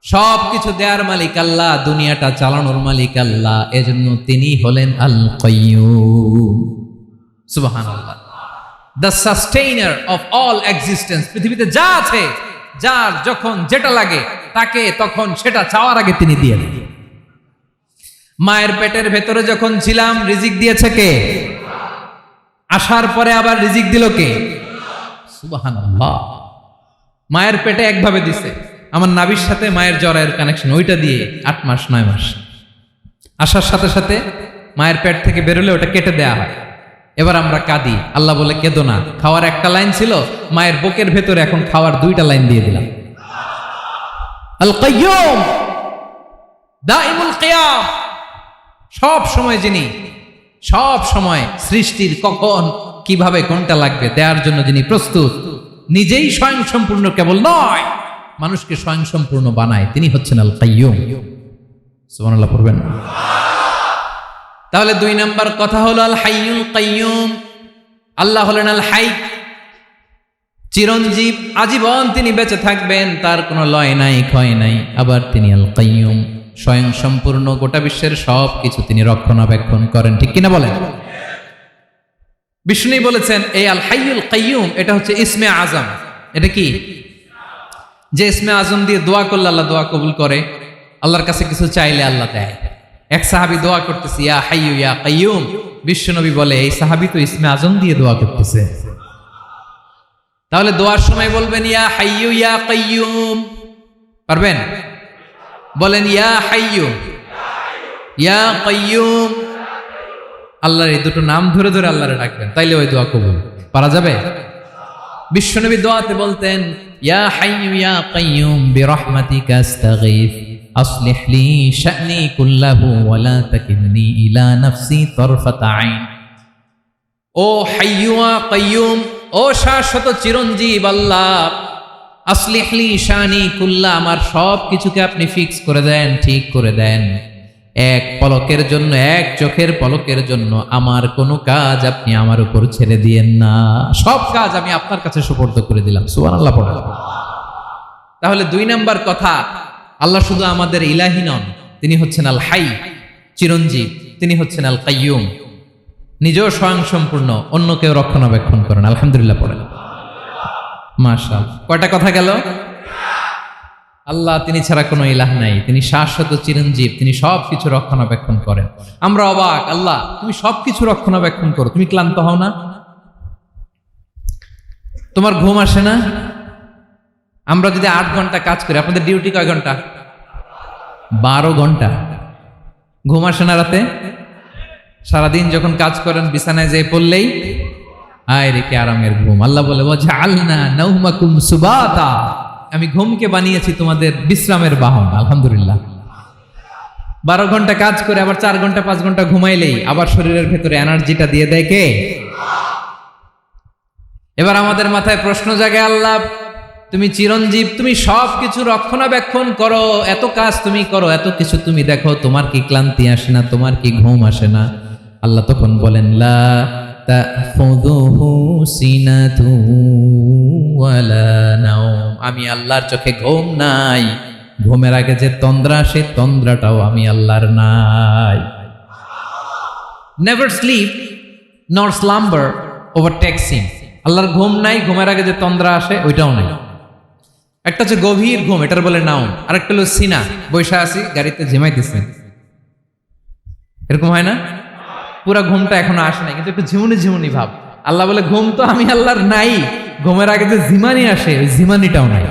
সব কিছু দেওয়ার মালিক আল্লাহ, দুনিয়াটা চালানোর মালিক আল্লাহ। এজন্য তিনি হলেন আল কাইয়ুম। সুবহানাল্লাহ। The sustainer of all existence. পৃথিবীতে যা আছে, যার যখন যেটা লাগে তাকে তখন সেটা চাওয়ার আগে তিনি দিয়ে দেন। মায়ের পেটের ভেতরে যখন ছিলাম রিজিক দিয়েছে কে? আসার পরে আবার রিজিক দিল কে? সুবহানাল্লাহ। মায়ের পেটে একভাবে দিছে, আমার নাভির সাথে মায়ের জরায়ের কানেকশন, ওইটা দিয়ে 8 মাস 9 মাস। আসার সাথে সাথে মায়ের পেট থেকে বেরোলে ওটা কেটে দেয়া হয়। এবার আমরা কাঁদি, আল্লাহ বলে কেঁদো না, খাওয়ার একটা লাইন ছিল, মায়ের বুকের ভেতরে এখন খাওয়ার 2টা লাইন দিয়ে দিলাম। আল কাইয়ুম, দাইমুল কিয়াম, সব সময় যিনি, সব সময় সৃষ্টির কখন কিভাবে কোনটা লাগবে দেওয়ার জন্য যিনি প্রস্তুত, নিজেই স্বয়ং সম্পূর্ণ কেবল নয়, মানুষকে স্বয়ং সম্পূর্ণ বানায়, তিনি হচ্ছেন আল কাইয়ুম। সুবহানাল্লাহ পড়বেন। তাহলে 2 নাম্বার কথা হলো আল হাইয়ুল কাইয়ুম। আল্লাহ হলেন আল হাই, চিরঞ্জীব, আজীবন তিনি বেঁচে থাকবেন, তার কোনো লয় নাই, ক্ষয় নাই। আবার তিনি আল কাইয়ুম, স্বয়ং সম্পূর্ণ, গোটা বিশ্বের সব কিছু তিনি রক্ষণাবেক্ষণ করেন। ঠিক কিনা বলেন? বিষ্ণু বলেছেন এই আল হাইয়ুল কাইয়ুম এটা হচ্ছে ইসমে আজম। এটা কি? যে ইসমে আজম দিয়ে দোয়া করলে আল্লাহ দোয়া কবুল করে, আল্লাহর কাছে কিছু চাইলে আল্লাহ দেয়। এক সাহাবী দোয়া করতেছে ইয়া হাইয়ু ইয়া কাইয়ুম, বিশ্বনবী বলে এই সাহাবী তো ইসমে আজম দিয়ে দোয়া করতেছে। তাহলে দোয়ার সময় বলবেন ইয়া হাইয়ু ইয়া কাইয়ুম, পারবেন? বলেন ইয়া হাইয়ু ইয়া কাইয়ুম। আল্লাহর এই দুটো নাম ধরে ধরে আল্লাহরে ডাকবেন, তাইলে ওই দোয়া কবুল। পারা যাবে? বিশ্বনবী দোয়াতে বলতেন ইয়া হাইয়ু ইয়া কাইয়ুম বিরহমাতিকা আস্তাগীথ আসলিহ লি শা'নি কুল্লাহু ওয়া লা তাকিলনি ইলা নাফসি তারফাতা আইন। ও হাইয়ু ওয়া কাইয়ুম, ও শাশ্বত চিরঞ্জীব আল্লাহ, আসলিহ লি শা'নি কুল্লাহ, আমার সব কিছুকে আপনি ফিক্স করে দেন, ঠিক করে দেন। এক পলকের জন্য, এক চোখের পলকের জন্য আমার কোনো কাজ আপনি আমার উপর ছেড়ে দিয়েন না, সব কাজ আমি আপনার কাছে সুপর্দ করে দিলাম। সুবহানাল্লাহ পড়েন। তাহলে 2 নাম্বার কথা, আল্লাহ শুধু আমাদের ইলাহি নন, তিনি হচ্ছেন আল হাই, চিরঞ্জীব, তিনি হচ্ছেন আল কাইয়ুম, নিজেও স্বয়ং সম্পূর্ণ, অন্যকেও রক্ষণাবেক্ষণ করেন। আলহামদুলিল্লাহ পড়েন। মাশাআল্লাহ। কয়টা কথা গেল? আল্লাহ তিনি ছাড়া কোনো ইলাহ নাই, তিনি শাশ্বত চিরঞ্জীব, তিনি সব কিছু রক্ষণাবেক্ষণ করেন। আমরা অবাক, আল্লাহ তুমি সব কিছু রক্ষণাবেক্ষণ করো, তুমি ক্লান্ত হও না? তোমার ঘুম আসে না? আমরা যদি 8 ঘন্টা কাজ করি, আপনাদের ডিউটি কয় ঘন্টা? 12 ঘন্টা। ঘুম আসে না রাতে? সারাদিন যখন কাজ করেন বিছানায় যেয়ে পড়লেই আয় রেখে আরামের ঘুম। আল্লাহ বলে ওয়াজআলনা নাওমাকুম সুবাতা, আমি ঘুমকে বানিয়েছি তোমাদের বিশ্রামের বাহন। আলহামদুলিল্লাহ। 12 ঘন্টা কাজ করে আবার 4 ঘন্টা 5 ঘন্টা ঘুমাইলেই আবার শরীরের ভেতরে এনার্জিটা দিয়ে দেয় কে? এবার আমাদের মাথায় প্রশ্ন জাগে, আল্লাহ তুমি চিরঞ্জীব, তুমি সব কিছু রক্ষণাবেক্ষণ করো, এত কাজ তুমি করো, এত কিছু তুমি দেখো, তোমার কি ক্লান্তি আসে না? তোমার কি ঘুম আসে না? আল্লাহ তখন বলেন লা তাখুযুহু সিনাতু ওয়ালা নাওম, আমি আল্লাহর চোখে ঘুম নাই। ঘুমের আগে যে তন্দ্রা, সেই তন্দ্রাটাও আমি আল্লাহর নাই। নেভার স্লিপ নর স্লাম্বার ওভারটেকস হিম। আল্লাহর ঘুম নাই, ঘুমের আগে যে তন্দ্রা আসে ওইটাও নাই। একটা হচ্ছে গভীর ঘুম, এটার বলে নাওম। আরেকটা হলো সিনা, বৈশা আছি গাড়িতে ঝিমাইতেছে, এরকম হয় না? পুরা ঘুমটা এখনো আসে নাই, কিন্তু একটু ঝিমুনি ঝিমুনি ভাব। আল্লাহ বলে ঘুম তো আমি আল্লাহর নাই, ঘুমের আগে যে ঝিমানি আসে ওই ঝিমানিটাও নাই।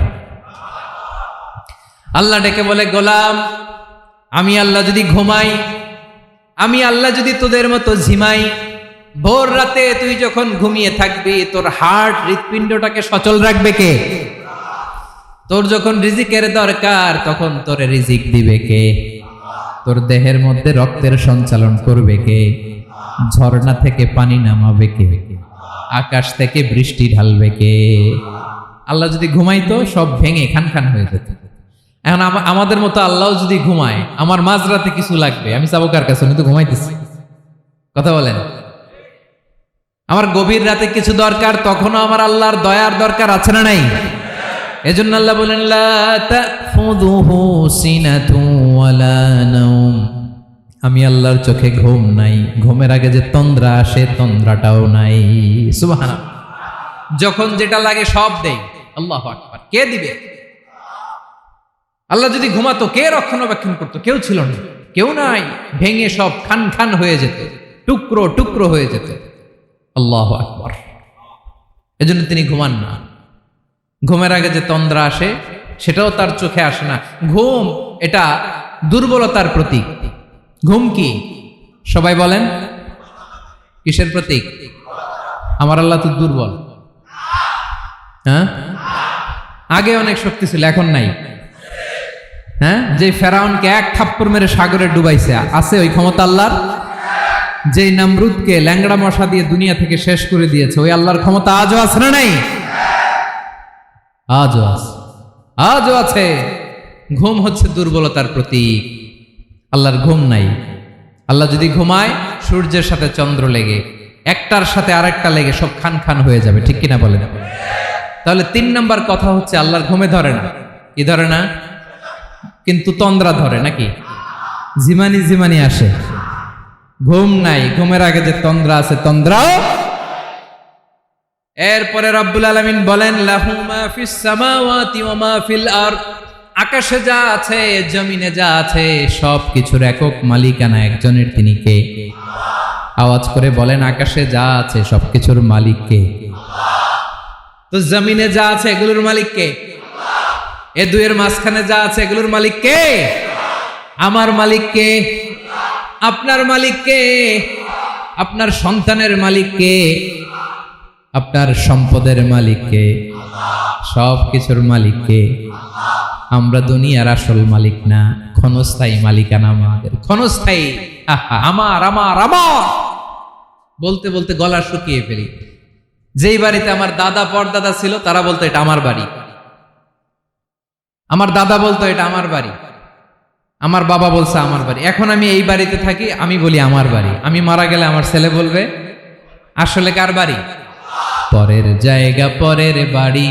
আল্লাহ ডেকে বলে গোলাম, আমি আল্লাহ যদি ঘুমাই, আমি আল্লাহ যদি তোদের মতো ঝিমাই, ভোর রাতে তুই যখন ঘুমিয়ে থাকবি তোর হার্ট হৃৎপিণ্ডটাকে সচল রাখবে কে? তোর যখন রিজিকের দরকার তখন তোরে রিজিক দিবে কে? তোর দেহের মধ্যে রক্তের সঞ্চালন করবে কে? ঝর্ণা থেকে পানি নামাবে কে? আকাশ থেকে বৃষ্টি ঢালবে কে? আল্লাহ যদি ঘুমাইতো সব ভেঙে খান খান হয়ে যেত। এখন আমাদের মতো আল্লাহ যদি ঘুমায়, আমার মাঝরাতে কিছু লাগবে, আমি যাবো কার কাছে? উনি তো ঘুমাইতেছি। কথা বলেন। আমার গভীর রাতে কিছু দরকার, তখনও আমার আল্লাহর দয়ার দরকার আছে না নাই? এজন্য আল্লাহ বলেন লা তাখুযুহু সিনাতু ওয়ালা নাওম, আমি আল্লাহর চোখে ঘুম নাই, ঘুমের আগে যে তন্দ্রা আসে তন্দ্রাটাও নাই। সুবহানাল্লাহ। যখন যেটা লাগে সব দেই। আল্লাহু আকবার। কে দিবে? আল্লাহ যদি ঘুমাতো কে রক্ষণাবেক্ষণ করতো? কেউ ছিল না, কেউ নাই, ভেঙে সব খান খান হয়ে যেত, টুকরো টুকরো হয়ে যেত। আল্লাহু আকবার। এজন্য তিনি ঘুমান না। ঘুমের আগে যে তন্দ্রা আসে সেটাও তার চোখে আসে না। ঘুম এটা দুর্বলতার প্রতীক। ঘুম কি? সবাই বলেন, কিসের প্রতীক? আমার আল্লাহ তো দুর্বল। হ্যাঁ, আগে অনেক শক্তি ছিল, এখন নাই। হ্যাঁ, যে ফেরাউনকে এক থাপ্পড় মেরে সাগরে ডুবাইছে, আছে ওই ক্ষমতা আল্লাহর? যেই নমরুদকে ল্যাংড়া মশা দিয়ে দুনিয়া থেকে শেষ করে দিয়েছে, ওই আল্লাহর ক্ষমতা আজও আছে না নাই? আজও আছে, আজও আছে। ঘুম হচ্ছে দুর্বলতার প্রতীক। আল্লাহর ঘুম নাই। আল্লাহ যদি ঘুমায়, সূর্যের সাথে চন্দ্র লেগে, একটার সাথে আরেকটা লেগে সব খান খান হয়ে যাবে। ঠিক কিনা বলেন? তাহলে 3 নম্বর কথা হচ্ছে আল্লাহর ঘুমে ধরে না। কি ধরে না? কিন্তু তন্দ্রা ধরে নাকি? জিমানি জিমানি আসে। ঘুম নাই, ঘুমের আগে যে তন্দ্রা আছে তন্দ্রাও। এরপরে রব্বুল আলামিন বলেন লাহু মা ফিস সামাওয়াতি ওয়া মা ফিল আরদ, আকাশে যা আছে জমিনে যা আছে সব কিছুর একক মালিকানা একজনের। তিনি কে? আওয়াজ করে বলেন, আকাশে যা আছে সব কিছুর মালিক কে? তো জমিনে যা আছে এগুলোর মালিক কে? এ দুয়ের মাঝখানে যা আছে এগুলোর মালিক কে? আমার মালিক কে? আপনার মালিক কে? আপনার সন্তানের মালিক কে? আপনার সম্পদের মালিক কে? সব কিছুর মালিক কে? আমরা দুনিয়ার আসল মালিক না, ক্ষণস্থায়ী মালিকানা আমাদের। ক্ষণস্থায়ী। আমার আমার আমার বলতে বলতে গলা শুকিয়ে ফেলি। যেই বাড়িতে আমার দাদা পরদাদা ছিল তারা বলতো এটা আমার বাড়ি, আমার দাদা বলতো এটা আমার বাড়ি, আমার বাবা বলছে আমার বাড়ি। এখন আমি এই বাড়িতে থাকি, আমি বলি আমার বাড়ি। আমি মারা গেলে আমার ছেলে বলবে আসলে কার বাড়ি? পরের জায়গা পরের বাড়ি,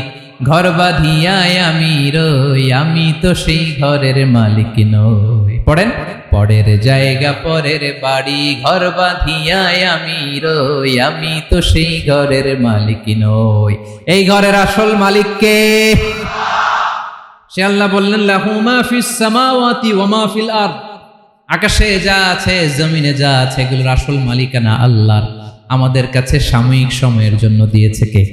ঘর বাঁধিয়ায় আমি রই, আমি তো সেই ঘরের মালিক নই। পড়েন, পরের জায়গা পরের বাড়ি, ঘর বাঁধিয়ায় আমি রই, আমি তো সেই ঘরের মালিক নই। এই ঘরের আসল মালিক কে? সে আল্লাহ বললেন লাহু মা ফিস সামাওয়াতি ওয়া মা ফিল আরদ, আকাশে যা আছে জমিনে যা আছে এগুলোর আসল মালিকানা আল্লাহর। আমাদের কাছে সাময়িক সময়ের জন্য দিয়েছে কে?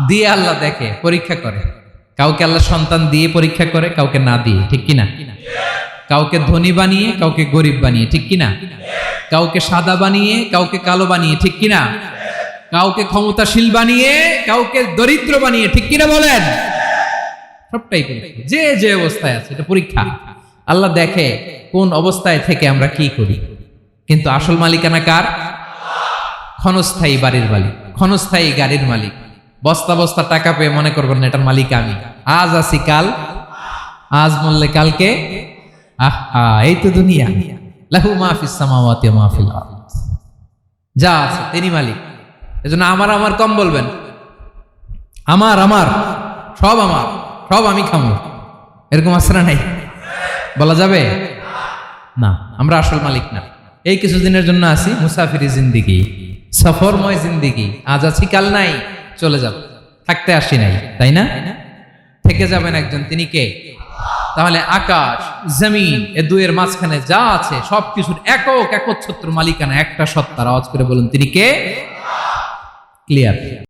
দিয়ে আল্লাহ দেখে, পরীক্ষা করে। কাউকে আল্লাহ সন্তান দিয়ে পরীক্ষা করে, কাউকে না দিয়ে। ঠিক কিনা? কাউকে ধনী বানিয়ে, কাউকে গরিব বানিয়ে। ঠিক কিনা? কাউকে সাদা বানিয়ে, কাউকে কালো বানিয়ে। ঠিক কিনা? কাউকে ক্ষমতাশীল বানিয়ে, কাউকে দরিদ্র বানিয়ে, ঠিক কিনা বলেন? সবটাই পরীক্ষা। যে যে অবস্থায় আছে এটা পরীক্ষা। আল্লাহ দেখে কোন অবস্থায় থেকে আমরা কি করি। কিন্তু আসল মালিকানা কার? ক্ষণস্থায়ী বাড়ির মালিক, ক্ষণস্থায়ী গাড়ির মালিক। বস্তা বস্তা টাকা পেয়ে মনে করবেন না এটার মালিক আমি। আজ আছি কাল, আজ মরলে কালকে। আহা, এই তো দুনিয়া। লাহু মা ফিস সামাওয়াতি ওয়া মা ফিল আরদ। যা আছে তিনি মালিক। এজন্য আমার আমার কম বলবেন। আমার আমার সব আমার, সব আমি খামু, এরকম আসরা নাই, বলা যাবে না। আমরা আসল মালিক না। এই কিছুদিনের জন্য আছি, মুসাফিরি জিন্দিগি, সফরময় জিন্দিগি। আজ আছি কাল নাই, চলে যাব। থাকতে আসি নাই, তাই না? থেকে যাবেন একজন, তিনি কে? তাহলে আকাশ জমিন এ দুয়ের মাঝখানে যা আছে সবকিছুর একক একচ্ছত্র মালিকানা একটা সত্তার। আওয়াজ করে বলুন তিনি কে? ক্লিয়ার?